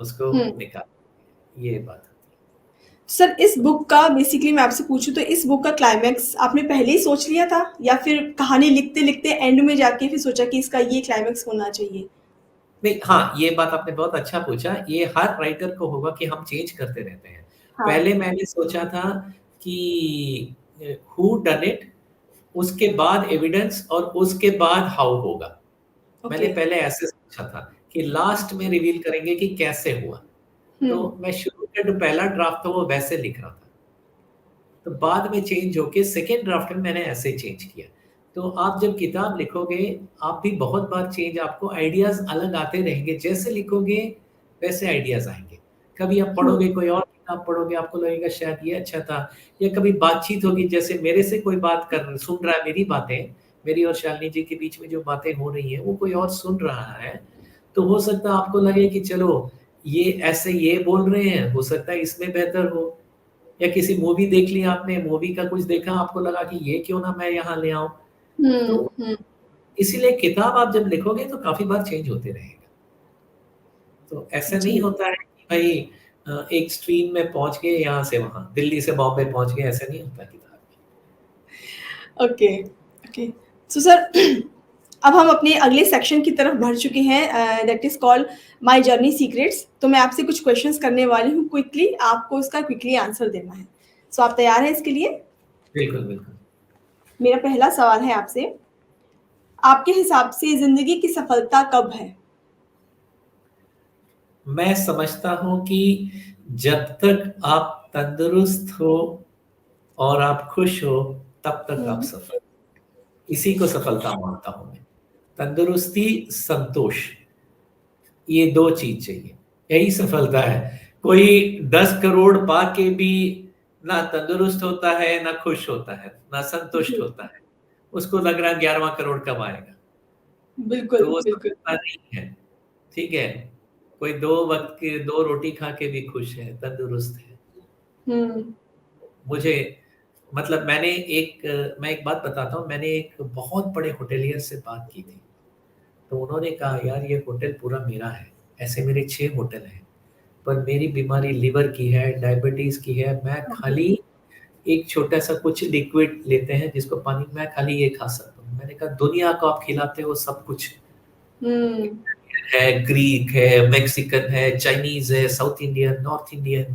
उसको हुँ। निकाल, ये बात होती सर इस है। तो बुक का बेसिकली मैं आपसे पूछूँ तो इस बुक का क्लाइमैक्स आपने पहले ही सोच लिया था या फिर कहानी लिखते-लिखते एंड में जाके फिर सोचा कि इसका ये क्लाइमैक्स होना चाहिए? नहीं, हाँ, ये बात आपने बहुत अच्छा पूछा। ये हर राइटर को होगा कि हम चेंज करते रहते हैं। हाँ। पहले मैंने सोचा था कि हु डन इट, उसके बाद एविडेंस और उसके बाद हाउ होगा। मैंने ओके। पहले ऐसे सोचा था कि लास्ट में रिवील करेंगे कि कैसे हुआ। हुँ, तो मैं शुरू का जो पहला ड्राफ्ट था वो वैसे लिख रहा था। तो बाद में चेंज होके सेकेंड ड्राफ्ट में मैंने ऐसे चेंज किया। तो आप जब किताब लिखोगे, आप भी बहुत बार चेंज, आपको आइडियाज़ अलग आते रहेंगे। जैसे लिखोगे वैसे आइडियाज़ आएँगे। कभी आप हुँ, पढ़ोगे, कोई और किताब पढ़ोगे, आपको लगेगा शायद ये अच्छा था। या कभी बातचीत होगी, जैसे मेरे से कोई बात कर सुन रहा है मेरी बातें, मेरी और शालिनी जी के बीच में जो बातें हो रही हैं, वो कोई और सुन रहा है। तो हो सकता है आपको लगे कि चलो ये ऐसे ये बोल रहे हैं, हो सकता है इसमें बेहतर हो। या किसी मूवी देख ली आपने, मूवी का कुछ देखा, आपको लगा कि ये क्यों ना मैं यहाँ ले आऊँ। हुँ, तो हुँ। इसीलिए किताब आप जब लिखोगे तो काफ़ी बार चेंज होते रहेगा। तो ऐसा नहीं जी। होता है कि भई एक स्ट्रीम में पहुँच गए यहाँ से वहाँ, दिल्ली से बॉम्बे पहुँच गए, ऐसा नहीं होता किताब में। Okay, okay. सो सर अब हम अपने अगले सेक्शन की तरफ बढ़ चुके हैं that is called my journey secrets. तो मैं आपसे कुछ क्वेश्चंस करने वाली हूँ क्विकली, आपको उसका क्विकली आंसर देना है। सो आप तैयार हैं इसके लिए? बिल्कुल, बिल्कुल। मेरा पहला सवाल है आपसे, आपके हिसाब से ज़िंदगी की सफलता कब है? मैं समझता हूँ कि जब तक आप तंदुरुस्त हो और आप खुश हो, तब तक आप हुँ, सफल। इसी को सफलता मानता हूँ मैं। तंदुरुस्ती, संतोष, ये 2 चीज़ चाहिए, यही सफलता है। कोई 10 करोड़ पा के भी ना तंदुरुस्त होता है, ना खुश होता है, ना संतुष्ट जी, होता है। उसको लग रहा है 11वाँ करोड़ कब आएगा? बिल्कुल, तो वो बिल्कुल। सफलता नहीं है, ठीक है? कोई 2 वक़्त की 2 रोटी खा के भी खुश है, तंदुरुस्त है। हुँ, मुझे मतलब मैं एक बात बताता हूँ, मैंने एक बहुत बड़े होटेलियर से बात की थी। तो उन्होंने कहा, यार ये होटल पूरा मेरा है। ऐसे मेरे 6 होटल हैं, पर मेरी बीमारी लिवर की है, डायबिटीज़ की है। मैं ओके। खाली एक छोटा-सा कुछ लिक्विड लेते हैं जिसको पानी, मैं खाली ये खा सकता हूँ। मैंने कहा, दुनिया को आप खिलाते हो सब कुछ। हुँ, है, ग्रीक है, मेक्सिकन है, चाइनीज़ है, south Indian, north Indian,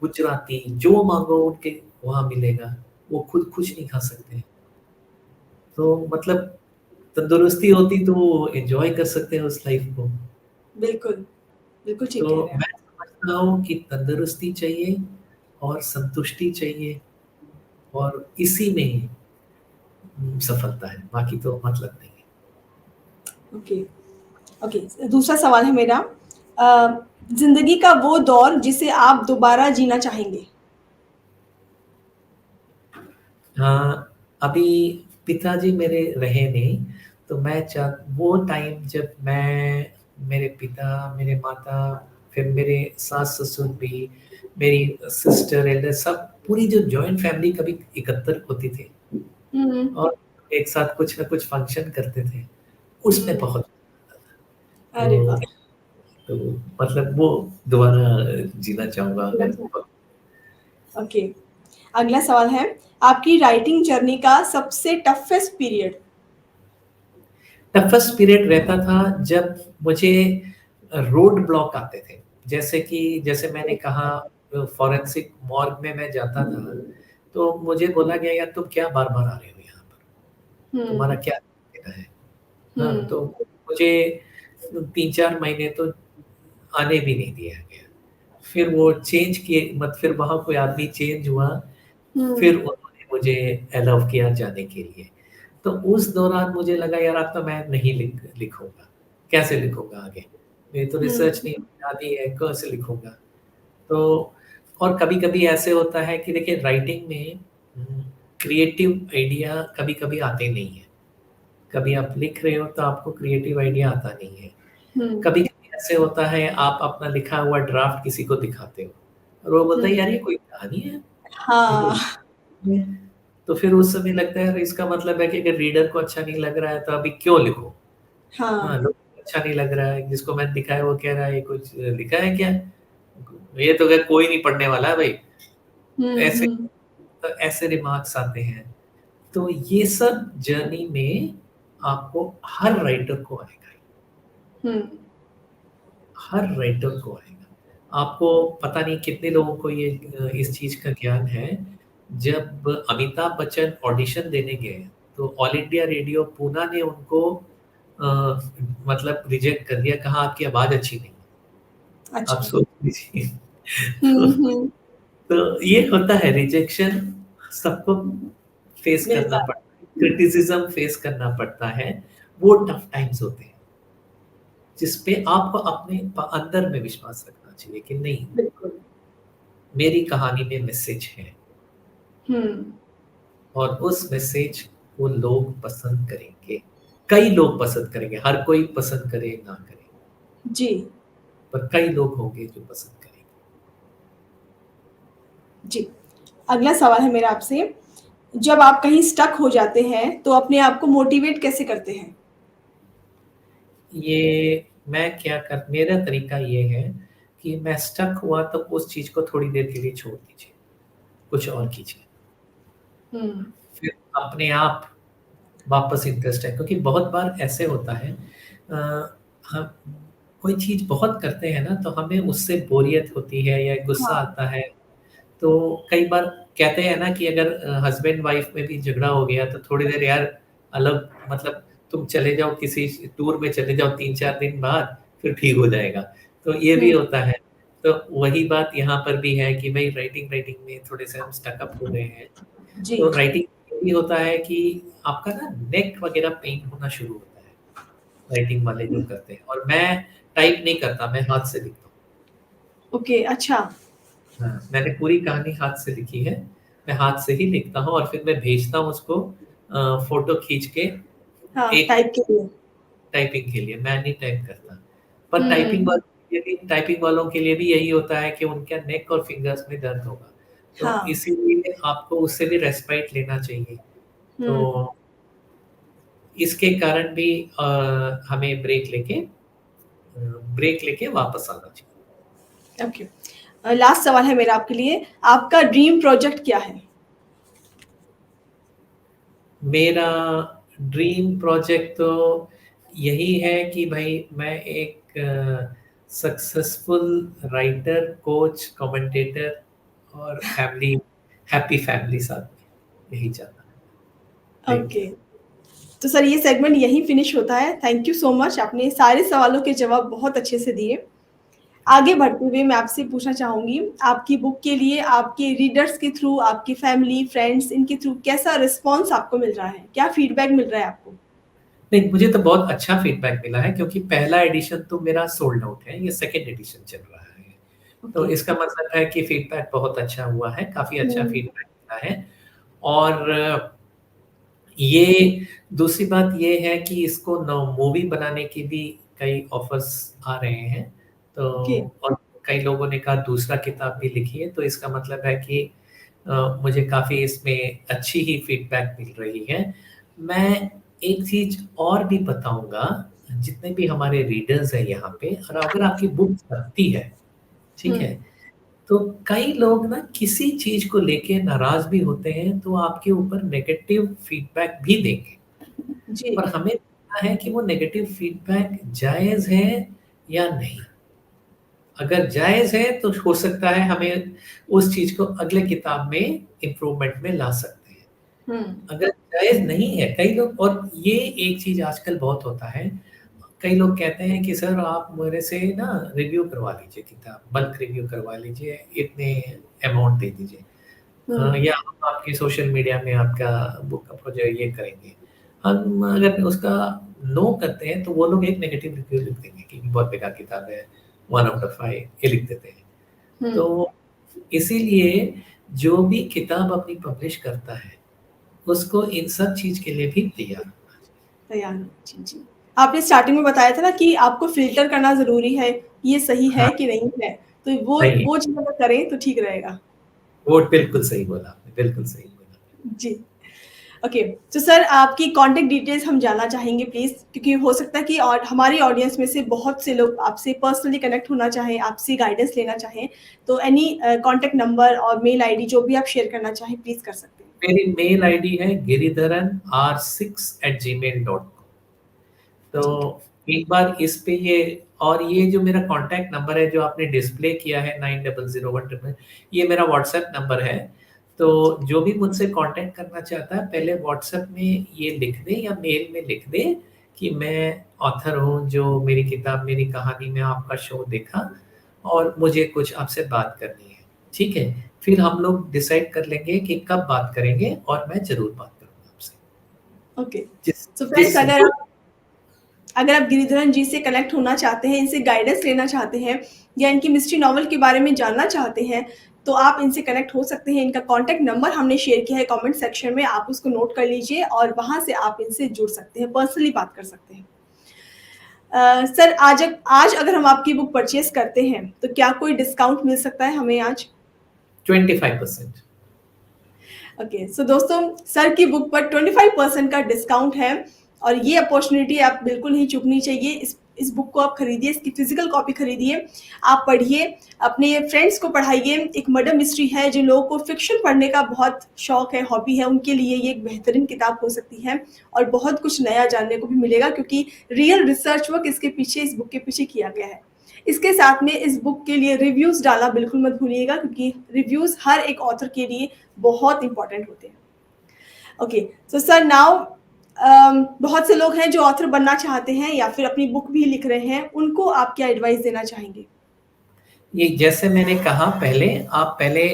Gujarati, जो माँगो उनके वहाँ मिलेगा। वो खुद कुछ नहीं खा सकते। तो मतलब तंदुरुस्ती होती तो वो एन्जॉय कर सकते हैं उस लाइफ़ को। बिल्कुल, बिल्कुल ठीक कह तो रहे हैं आप। मैं समझता हूँ कि तंदुरुस्ती चाहिए और संतुष्टि चाहिए, और इसी में सफलता है, बाकी तो मतलब नहीं है। Okay, okay. दूसरा सवाल है मेरा, ज़िंदगी का वो दौर जिसे आप दोबारा जीना चाहेंगे? हाँ, अभी पिताजी मेरे रहे नहीं, तो मैं चाह वो टाइम जब मेरे पिता, मेरे माता, फिर मेरे सास-ससुर भी, मेरी सिस्टर, एल्डर, सब पूरी जो जॉइंट फैमिली कभी एकत्र होती थी हुँ, और एक साथ कुछ न कुछ फंक्शन करते थे, उसमें हुँ। बहुत अरे तो वाह! तो मतलब वो दोबारा जीना चाहूँगा जीना अगर। चाहेंगे। ओके, अगला सवाल है, आपकी राइटिंग जर्नी का सबसे टफ़ेस्ट पीरियड? टफेस्ट पीरियड रहता था जब मुझे रोड ब्लॉक आते थे। जैसे मैंने कहा, फॉरेंसिक मॉर्ग में मैं जाता था, तो मुझे बोला गया, यार तुम क्या बार-बार आ रहे हो यहाँ पर? तुम्हारा हुँ, क्या लेना है? हाँ, हुँ, तो मुझे 3-4 महीने तो आने भी नहीं दिया गया। फिर वो चेंज किए मत फिर वहाँ कोई आदमी चेंज हुआ, फिर हुँ, उन्होंने मुझे अलाउ किया जाने के लिए। तो उस दौरान मुझे लगा, यार अब तो मैं नहीं लिखूँगा। कैसे लिखूँगा आगे? मेरी तो हुँ, रिसर्च नहीं आती है, कैसे लिखूँगा? तो और कभी-कभी ऐसे होता है कि देखिए राइटिंग में क्रिएटिव आइडिया कभी-कभी आते नहीं हैं। कभी आप लिख रहे हो तो आपको क्रिएटिव आइडिया आता नहीं है। हुँ, कभी-कभी ऐसे होता है, आप अपना लिखा हुआ ड्राफ्ट किसी को दिखाते हो और वो बोलता है, हुँ। यार ये कोई कहानी है? ये हाँ, कोई है? तो फिर उस समय लगता है, यार इसका मतलब है कि अगर रीडर को अच्छा नहीं लग रहा है तो अभी क्यों लिखूँ? हाँ, हाँ। लोगों को अच्छा नहीं लग रहा है, जिसको मैंने दिखाया वो कह रहा है, ये कुछ लिखा है क्या? ये तो खैर कोई नहीं पढ़ने वाला है भई। हुँ, ऐसे हुँ, ऐसे रिमार्क्स आते हैं। तो ये सब जर्नी में आपको हर राइटर को आएगा ही, हुँ, हर राइटर को आएगा। आपको पता नहीं कितने लोगों को ये इस चीज़ का ज्ञान है, जब अमिताभ बच्चन ऑडिशन देने गए, तो ऑल इंडिया रेडियो पूना ने उनको अ, मतलब रिजेक्ट कर दिया, कहा आपकी आवाज़ अच्छी नहीं है। आप अच्छा। सोच लीजिए। तो हुँ, हुँ। तो ये होता है रिजेक्शन, सबको फेस करना मिलता है। पड़ता है, क्रिटिसिज़्म फेस करना पड़ता है, वो टफ टाइम्स होते हैं, जिस पे आपको अपने अंदर में विश्वास रखना चाहिए कि नहीं, बिल्कुल। मेरी कहानी में मैसेज है हुँ। और उस मैसेज को लोग पसंद करेंगे। कई लोग पसंद करेंगे, हर कोई पसंद करे ना करे, जी, पर कई लोग होंगे जो पसंद करेंगे। जी। अगला सवाल है मेरा आपसे, जब आप कहीं स्टक हो जाते हैं, तो अपने आप को मोटिवेट कैसे करते हैं? ये मैं क्या कर मेरा तरीका ये है कि मैं स्टक हुआ तो उस चीज़ को थोड़ी देर के लिए छोड़ दीजिए, कुछ और कीजिए। हुँ। फिर अपने आप वापस इंटरेस्ट है, क्योंकि बहुत बार ऐसे होता है हम कोई चीज़ बहुत करते हैं ना, तो हमें उससे बोरियत होती है या गुस्सा हाँ। आता है। तो कई बार कहते हैं ना कि अगर हस्बैंड वाइफ में भी झगड़ा हो गया तो थोड़ी देर यार अलग, मतलब तुम चले जाओ किसी टूर में, चले जाओ 3-4 दिन बाद, फिर ठीक हो जाएगा। तो ये भी हुँ। होता है। तो वही बात यहाँ पर भी है कि भई राइटिंग में थोड़े से हम स्टक अप हो गए हैं। जी। तो राइटिंग ये भी होता है कि आपका ना नेक वगैरह पेन होना शुरू होता है, राइटिंग वाले जो करते हैं, और मैं टाइप नहीं करता, मैं हाथ से लिखता हूँ। ओके, अच्छा। हाँ, मैंने पूरी कहानी हाथ से लिखी है। मैं हाथ से ही लिखता हूँ और फिर मैं भेजता हूँ उसको फ़ोटो खींच के हाँ, एक टाइप के लिए। टाइपिंग के लिए, मैं नहीं टाइप करता। पर हुँ। टाइपिंग वालों के लिए भी यही होता है कि उनका नेक और फिंगर्स में दर्द होगा। तो हाँ। इसीलिए आपको उससे भी रेस्पाइट लेना चाहिए। तो हुँ। इसके कारण भी हमें ब्रेक लेके वापस आना चाहिए। ओके। लास्ट सवाल है मेरा आपके लिए, आपका ड्रीम प्रोजेक्ट क्या है? मेरा ड्रीम प्रोजेक्ट तो यही है कि भाई मैं एक सक्सेसफुल राइटर, कोच, कमेंटेटर और हैप्पी फैमिली साथ में, यही चाहता हूँ। Thank okay. यू। तो सर ये सेगमेंट यहीं फिनिश होता है। थैंक यू सो मच, आपने सारे सवालों के जवाब बहुत अच्छे से दिए। आगे बढ़ते हुए मैं आपसे पूछना चाहूँगी, आपकी बुक के लिए आपके रीडर्स के थ्रू, आपकी फैमिली, फ्रेंड्स इनके थ्रू कैसा रिस्पॉन्स आपको मिल रहा है? क्या फीडबैक मिल रहा है आपको? नहीं, मुझे तो बहुत अच्छा फीडबैक मिला है, क्योंकि पहला एडिशन तो मेरा सोल्ड आउट है, ये सेकंड एडिशन चल रहा है। तो ओके। इसका मतलब है कि फीडबैक बहुत अच्छा हुआ है, काफ़ी अच्छा हुँ। फीडबैक मिला है। और ये दूसरी बात ये है कि इसको न मूवी बनाने की भी कई ऑफ़र्स आ रहे हैं। तो ओके। और कई लोगों ने कहा दूसरा किताब भी लिखिए, तो इसका मतलब है कि मुझे काफ़ी इसमें अच्छी ही फीडबैक मिल रही है। मैं एक चीज़ और भी बताऊँगा, जितने भी हमारे रीडर्स हैं यहाँ पे, और अगर आपकी बुक बनती है, ठीक हुँ। है? तो कई लोग ना किसी चीज़ को लेके नाराज़ भी होते हैं, तो आपके ऊपर नेगेटिव फीडबैक भी देंगे। जी। पर हमें देखना है कि वो नेगेटिव फीडबैक जायज़ है या नहीं। अगर जायज़ है तो हो सकता है हमें उस चीज़ को अगले किताब में इम्प्रूवमेंट में ला सकते हैं। हुँ। अगर जायज़ नहीं है, कई लोग, और ये एक चीज़ आजकल बहुत होता है, कई लोग कहते हैं कि सर आप मेरे से ना रिव्यू करवा लीजिए किताब, बल्क रिव्यू करवा लीजिए, इतने अमाउंट दे दीजिए। हुँ। या हम आपके सोशल मीडिया में आपका बुक का प्रोजेक्ट ये करेंगे। हम अगर उसका नो करते हैं, तो वो लोग एक नेगेटिव रिव्यू लिख देंगे कि बहुत बेकार किताब है, 1 आउट ऑफ 5 ये लिख देते हैं। हुँ। तो इसीलिए जो भी किताब अपनी पब्लिश करता है, उसको इन सब चीज़ के लिए भी तैयार होना चाहिए। तैयार हूँ। जी, जी। आपने स्टार्टिंग में बताया था ना कि आपको फ़िल्टर करना ज़रूरी है, ये सही है हाँ, कि नहीं है। तो सही, वो चीज़ अगर करें तो ठीक रहेगा। वो बिल्कुल सही बोला आपने, बिल्कुल सही बोला। जी। ओके, तो सर आपकी कॉन्टैक्ट डिटेल्स हम जानना चाहेंगे प्लीज़, क्योंकि हो सकता है कि और हमारी ऑडियंस में से बहुत से लोग आपसे पर्सनली कनेक्ट होना चाहें, आपसे गाइडेंस लेना चाहें, तो एनी कॉन्टैक्ट नंबर और मेल आईडी जो भी आप शेयर करना चाहें, प्लीज़ कर सकते हैं। मेरी मेल आईडी है giridharan r6@gmail.com। ठीक है। तो एक बार इस पे ये जो मेरा कॉन्टैक्ट नंबर है जो आपने डिस्प्ले किया है 9001 ये मेरा व्हाट्सएप नंबर है। तो जो भी मुझसे कांटेक्ट करना चाहता है पहले व्हाट्सएप में ये लिख दे या मेल में लिख दे कि मैं ऑथर हूँ, जो मेरी किताब मेरी कहानी में आपका शो देखा और मुझे कुछ आपसे बात करनी है। ठीक है? फिर हम लोग डिसाइड कर लेंगे कि कब बात करेंगे और मैं ज़रूर बात करूँगा आपसे। ओके। जिस सो फ्रेंड्स, जिस जो अगर आप गिरिधरन जी से कनेक्ट होना चाहते हैं, इनसे गाइडेंस लेना चाहते हैं या इनकी मिस्ट्री नॉवल के बारे में जानना चाहते हैं, तो आप इनसे कनेक्ट हो सकते हैं। इनका कॉन्टैक्ट नंबर हमने शेयर किया है कमेंट सेक्शन में, आप उसको नोट कर लीजिए और वहाँ से आप इनसे जुड़ सकते हैं, पर्सनली बात कर सकते हैं। सर, आज अगर हम आपकी बुक परचेज़ करते हैं, तो क्या कोई डिस्काउंट मिल सकता है हमें आज? 25%। ओके, सो दोस्तों, सर की बुक पर 25% का डिस्काउंट है और ये अपॉर्चुनिटी आप बिल्कुल नहीं चूकनी चाहिए। इस बुक को आप खरीदिए, इसकी फिजिकल कॉपी खरीदिए, आप पढ़िए, अपने फ्रेंड्स को पढ़ाइए। एक मर्डर मिस्ट्री है, जिन लोगों को फिक्शन पढ़ने का बहुत शौक है, हॉबी है, उनके लिए ये एक बेहतरीन किताब हो सकती है और बहुत कुछ नया जानने को भी मिलेगा, क्योंकि रियल रिसर्च वर्क इसके पीछे, इस बुक के पीछे किया गया है। इसके साथ में इस बुक के लिए रिव्यूज़ डालना बिल्कुल मत भूलिएगा, क्योंकि रिव्यूज़ हर एक ऑथर के लिए बहुत इंपॉर्टेंट होते हैं। ओके, सो सर, नाउ बहुत से लोग हैं जो ऑथर बनना चाहते हैं या फिर अपनी बुक भी लिख रहे हैं, उनको आप क्या एडवाइस देना चाहेंगे? ये जैसे मैंने कहा पहले, आप पहले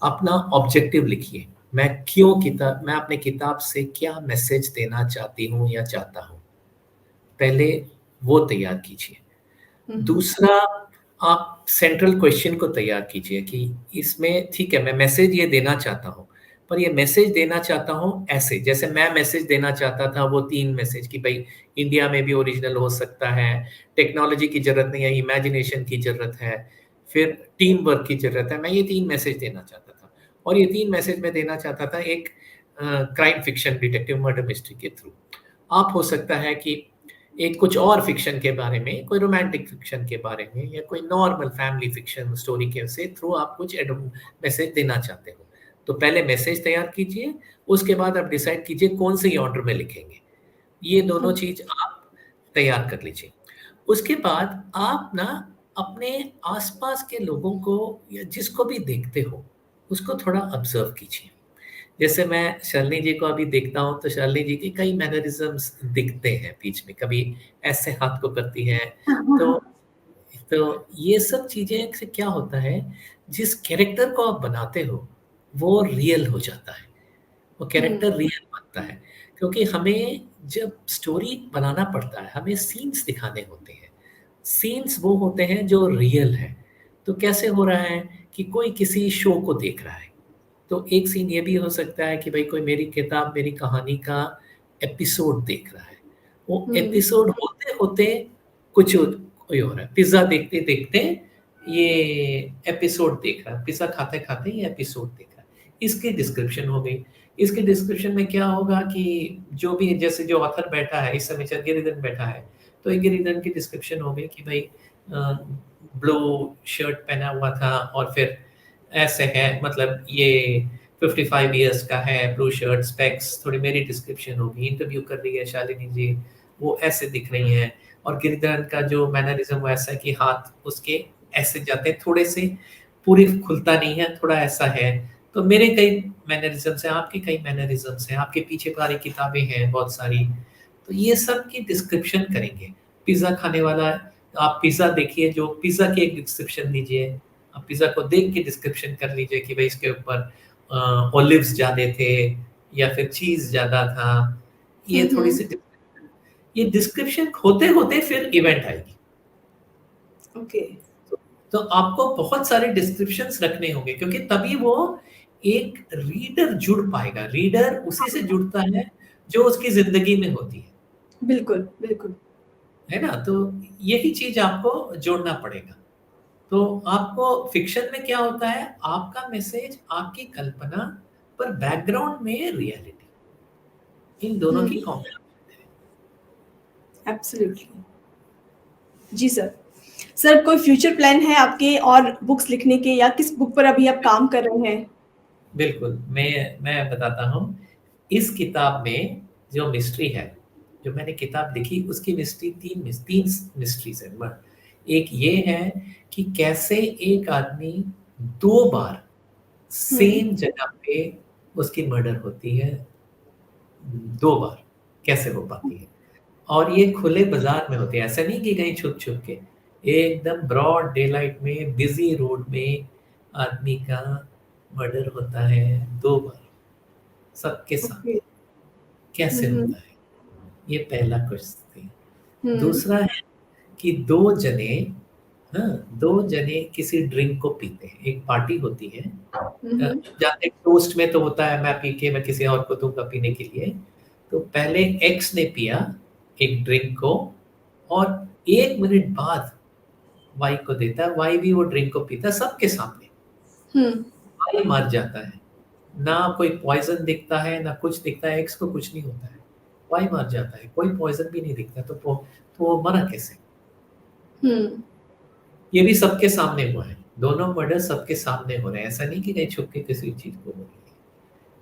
अपना ऑब्जेक्टिव लिखिए। मैं अपने किताब से क्या मैसेज देना चाहती हूँ या चाहता हूँ। पहले वो तैयार कीजिए। दूसरा, आप सेंट्रल क्वेश्चन को तैयार कीजिए कि इसमें ठीक है, मैं मैसेज ये देना चाहता हूँ, पर ये मैसेज देना चाहता हूँ ऐसे, जैसे मैं मैसेज देना चाहता था वो 3 मैसेज कि भाई इंडिया में भी ओरिजिनल हो सकता है, टेक्नोलॉजी की ज़रूरत नहीं है, इमेजिनेशन की ज़रूरत है, फिर टीम वर्क की ज़रूरत है। मैं ये 3 मैसेज देना चाहता था और ये 3 मैसेज मैं देना चाहता था एक crime fiction detective murder mystery के थ्रू। आप हो सकता है कि एक कुछ और फ़िक्शन के बारे में, कोई रोमांटिक फ़िक्शन के बारे में या कोई नॉर्मल फैमिली फ़िक्शन स्टोरी के से थ्रू आप कुछ मैसेज देना चाहते हो। तो पहले मैसेज तैयार कीजिए, उसके बाद आप डिसाइड कीजिए कौन से ऑर्डर में लिखेंगे। ये दोनों चीज़ आप तैयार कर लीजिए। उसके बाद आप ना अपने आस-पास के लोगों को या जिसको भी देखते हो, उसको थोड़ा ऑब्ज़र्व कीजिए। जैसे मैं शालिनी जी को अभी देखता हूँ, तो शालिनी जी के कई मैनरिज़म्स दिखते हैं बीच में, कभी ऐसे हाथ को करती हैं, तो ये सब चीज़ें से क्या होता है, जिस कैरेक्टर को आप बनाते हो, वो रियल हो जाता है, वो हुँ, कैरेक्टर रियल बनता है। क्योंकि हमें जब स्टोरी बनाना पड़ता है, हमें सीन्स दिखाने होते हैं। सीन्स वो होते हैं जो रियल हैं। तो कैसे हो रहा है कि कोई किसी शो को देख रहा है, तो एक सीन ये भी हो सकता है कि भाई कोई मेरी किताब, मेरी कहानी का एपिसोड देख रहा है। वो हुँ, एपिसोड होते-होते कोई और है। पिज़्ज़ा देखते-देखते ये एपिसोड देख रहा है। पिज़्ज़ा खाते-खाते ये एपिसोड देख रहा है। इसकी डिस्क्रिप्शन हो गई। इसके डिस्क्रिप्शन में क्या होगा कि जो भी जैसे जो ऑथर बैठा है, इस समय गिरिधर बैठा है, तो ये गिरिधर की डिस्क्रिप्शन हो गई कि भाई ब्लू शर्ट पहना हुआ था और फिर ऐसे है, मतलब ये 55 इयर्स का है, ब्लू शर्ट, स्पेक्स, थोड़ी मेरी डिस्क्रिप्शन होगी, इंटरव्यू कर रही है शालिनी जी, वो ऐसे दिख रही हैं और गिरिधरन का जो मैनरिज़्म वो ऐसा है कि हाथ उसके ऐसे जाते हैं, थोड़े से पूरी खुलता नहीं है, थोड़ा ऐसा है। तो मेरे कई मैनरिज़म्स हैं, आपके कई मैनरिज़म्स हैं, आपके पीछे सारी किताबें हैं बहुत सारी, तो ये सब की डिस्क्रिप्शन करेंगे। पिज़्ज़ा खाने वाला, आप पिज़्ज़ा देखिए, जो पिज़्ज़ा की एक डिस्क्रिप्शन दीजिए, आप पिज़्ज़ा को देख के डिस्क्रिप्शन कर लीजिए कि भाई इसके ऊपर ओलिव्स ज़्यादा थे या फिर चीज़ ज़्यादा था। हुँ, ये थोड़ी-सी हुँ, ये डिस्क्रिप्शन होते-होते फिर इवेंट आएगी। ओके, तो आपको बहुत सारे डिस्क्रिप्शंस रखने होंगे, क्योंकि तभी वो एक रीडर जुड़ पाएगा। रीडर उसी से जुड़ता है जो उसकी ज़िंदगी में होती बिल्कुल, बिल्कुल। है ना? तो यही चीज़ आपको जोड़ना पड़ेगा। तो आपको फ़िक्शन में क्या होता है, आपका मैसेज, आपकी कल्पना पर बैकग्राउंड में रियलिटी, इन दोनों हुँ, की कॉम्बिनेशन है। एब्सोल्युटली। जी सर। सर, कोई फ्यूचर प्लान है आपके और बुक्स लिखने के, या किस बुक पर अभी आप काम कर रहे हैं? बिल्कुल, मैं बताता हूँ। इस किताब में जो मिस्ट्री है, जो मैंने किताब लिखी उसकी मिस्ट्री 3 मिस्ट्रीज़ है। म एक ये है कि कैसे एक आदमी 2 बार हुँ, सेम जगह पे उसकी मर्डर होती है 2 बार, कैसे हो पाती है? और ये खुले बाज़ार में होती है, ऐसा नहीं कि कहीं छुप-छुप के, एकदम ब्रॉड डेलाइट में, बिज़ी रोड में आदमी का मर्डर होता है 2 बार, सबके ओके। सामने, हुँ, कैसे हुँ, होता है? ये पहला क्वेश्चन। हुँ, दूसरा है कि 2 जने, हाँ, 2 जने किसी ड्रिंक को पीते हैं, एक पार्टी होती है, हुँ, हुँ, जहाँ एक टोस्ट में तो होता है मैं पी के मैं किसी और को दूँगा पीने के लिए, तो पहले एक्स ने पिया एक ड्रिंक को और 1 मिनट बाद वाई को देता है, वाई भी वो ड्रिंक को पीता है सबके सामने, हुँ, वाई मर जाता है। ना कोई पॉइज़न दिखता है, ना कुछ दिखता है, एक्स को कुछ नहीं होता है, वाई मर जाता है, कोई पॉइज़न भी नहीं दिखता तो वो मरा कैसे? हुँ, ये भी सबके सामने हुआ है। दोनों मर्डर सबके सामने हो रहे हैं, ऐसा नहीं कि कहीं छुप के किसी चीज़ को हो रही है।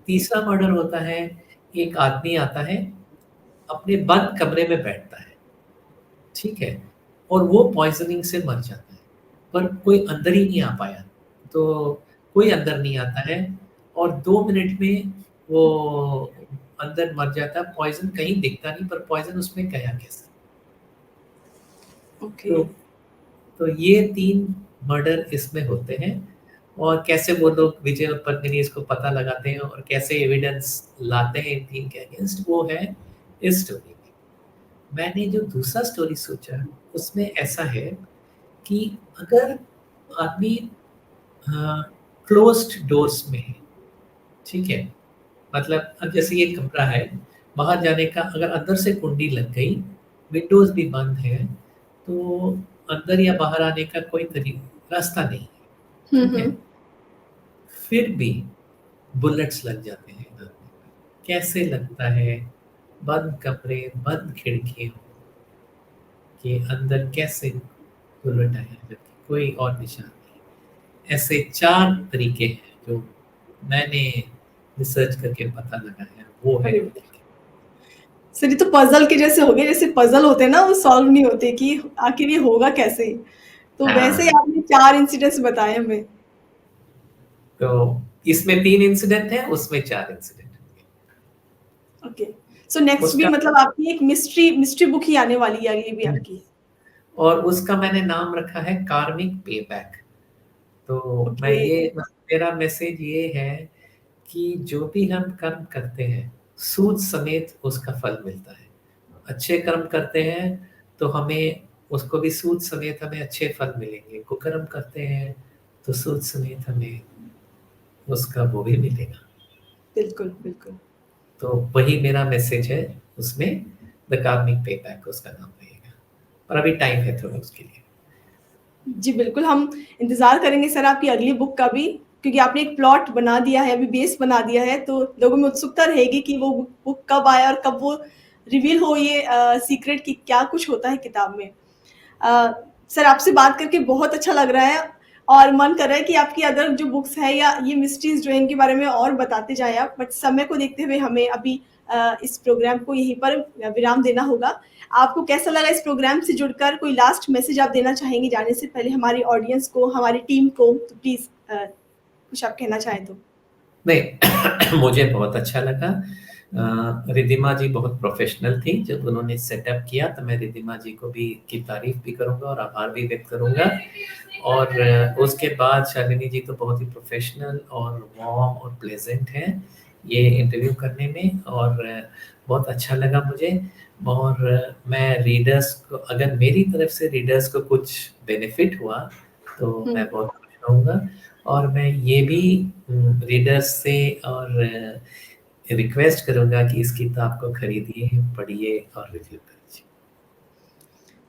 तीसरा मर्डर होता है, एक आदमी आता है, अपने बंद कमरे में बैठता है, ठीक है? और वो पॉइज़निंग से मर जाता है, पर कोई अंदर ही नहीं आ पाया। तो कोई अंदर नहीं आता है और 2 मिनट में वो अंदर मर जाता है, पॉइज़न कहीं दिखता नहीं पर पॉइज़न उसमें गया कैसे? ओके। तो तो ये 3 मर्डर इसमें होते हैं और कैसे वो लोग विजय और पद्मिनी इसको पता लगाते हैं और कैसे एविडेंस लाते हैं इन 3 के अगेंस्ट वो है इस स्टोरी में। मैंने जो दूसरा स्टोरी सोचा उसमें ऐसा है कि अगर आदमी अ, क्लोज़्ड डोर्स में है, ठीक है? मतलब अब जैसे ये कमरा है, बाहर जाने का अगर अंदर से कुंडी लग गई, विंडोज़ भी बंद है, तो अंदर या बाहर आने का कोई रास्ता नहीं है, हुँ, ठीक है? हुँ, फिर भी बुलेट्स लग जाते हैं आदमी पे। कैसे लगता है? बंद कमरे, बंद खिड़कियों के अंदर कैसे बुलेट आया जबकि कोई और निशान नहीं। ऐसे 4 तरीके हैं जो मैंने रिसर्च करके पता लगाया, वो है अरे इनके। वाह! सर ये तो पज़ल के जैसे हो गए, जैसे पज़ल होते हैं ना वो सॉल्व नहीं होते कि आखिर ये होगा कैसे? तो वैसे ही हाँ, आपने 4 इंसिडेंट्स बताए हमें। तो इसमें 3 इंसिडेंट हैं, उसमें 4 इंसिडेंट हैं। ओके। सो नेक्स्ट भी उसका मतलब आपकी एक मिस्ट्री मिस्ट्री बुक ही आने वाली है अगली भी हुँ, आपकी। और उसका मैंने नाम रखा है कार्मिक पेबैक। तो मैं ओके। ये मेरा मैसेज ये है कि जो भी हम कर्म करते हैं, सूद समेत उसका फल मिलता है। अच्छे कर्म करते हैं, तो हमें उसको भी सूद समेत हमें अच्छे फल मिलेंगे। कुकर्म करते हैं, तो सूद समेत हमें उसका वो भी मिलेगा। बिल्कुल, बिल्कुल। तो वही मेरा मैसेज है उसमें, द कार्मिक पेबैक उसका नाम रहेगा। और अभी टाइम है थोड़ा उसके लिए। जी, बिल्कुल, हम इंतज़ार करेंगे सर आपकी अगली बुक का भी, क्योंकि आपने एक प्लॉट बना दिया है, अभी बेस बना दिया है, तो लोगों में उत्सुकता रहेगी कि वो बुक बुक कब आए और कब वो रिवील हो ये सीक्रेट कि क्या कुछ होता है किताब में। अ, सर आपसे बात करके बहुत अच्छा लग रहा है और मन कर रहा है कि आपकी अदर जो बुक्स हैं या ये मिस्ट्रीज़ जो हैं इनके बारे में और बताते जाएँ आप, बट समय को देखते हुए हमें अभी इस प्रोग्राम को यहीं पर विराम देना होगा। आपको कैसा लगा इस प्रोग्राम से जुड़कर? कोई लास्ट मैसेज आप देना चाहेंगी जाने से पहले हमारी ऑडियंस को, हमारी टीम को? तो प्लीज़ कुछ आप कहना चाहें तो? नहीं, मुझे बहुत अच्छा लगा। रिद्धिमा जी बहुत प्रोफ़ेशनल थी, जब उन्होंने सेटअप किया तो मैं रिद्धिमा जी को भी की तारीफ़ भी करूँगा और आभार भी व्यक्त करूँगा। और उसके बाद शालिनी जी तो बहुत ही प्रोफ़ेशनल और वार्म और प्लेज़ेंट हैं, ये इंटरव्यू करने में और बहुत अच्छा लगा मुझे। और मैं रीडर्स को अगर मेरी तरफ से रीडर्स को कुछ बेनिफिट हुआ, तो हुँ। मैं बहुत खुश रहूँगा। और मैं ये भी रीडर्स से और रिक्वेस्ट करूँगा कि इस किताब को खरीदिए, पढ़िए और रिव्यू कीजिए।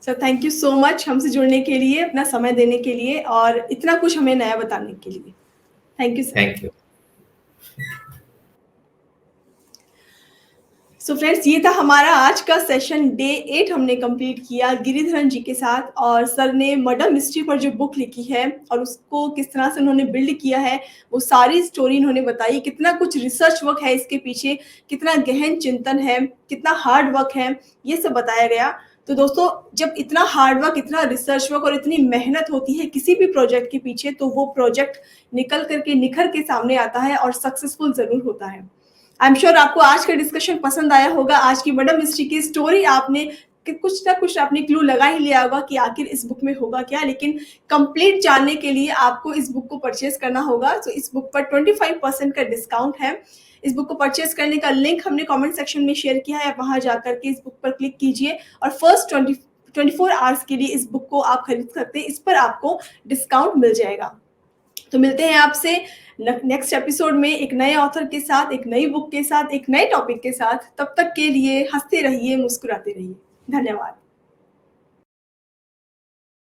Sir thank you so much हमसे जुड़ने के लिए, अपना समय देने के लिए और इतना कुछ हमें नया बताने के लिए। Thank you sir. Thank you. So friends ये था हमारा आज का सेशन डे 8 हमने कंप्लीट किया गिरिधरन जी के साथ और सर ने मर्डर मिस्ट्री पर जो बुक लिखी है और उसको किस तरह से उन्होंने बिल्ड किया है वो सारी स्टोरी इन्होंने बताई कितना कुछ रिसर्च वर्क है इसके पीछे कितना गहन चिंतन है कितना हार्ड वर्क है ये सब बताया गया तो दोस्तों जब इतना हार्ड वर्क, इतना रिसर्च वर्क और इतनी मेहनत होती है किसी भी प्रोजेक्ट के पीछे, तो वो प्रोजेक्ट निकल करके निखर के सामने आता है और सक्सेसफुल ज़रूर होता है। आई एम श्योर आपको आज का डिस्कशन पसंद आया होगा। आज की मर्डर मिस्ट्री की स्टोरी आपने कि कुछ ना कुछ आपने क्लू लगा ही लिया होगा कि आखिर इस बुक में होगा क्या, लेकिन कंप्लीट जानने के लिए आपको इस बुक को परचेज करना होगा। तो इस बुक पर 25% का डिस्काउंट है। इस बुक को परचेज करने का लिंक हमने कमेंट सेक्शन में शेयर किया है, आप वहां जाकर के इस बुक पर क्लिक कीजिए और फर्स्ट 24 आवर्स के लिए इस बुक को आप खरीद सकते हैं। इस पर आपको डिस्काउंट मिल जाएगा। तो मिलते हैं आपसे नेक्स्ट एपिसोड में एक नए ऑथर के साथ, एक नई बुक के साथ, एक नए टॉपिक के साथ। तब तक के लिए हंसते रहिए, मुस्कुराते रहिए। धन्यवाद।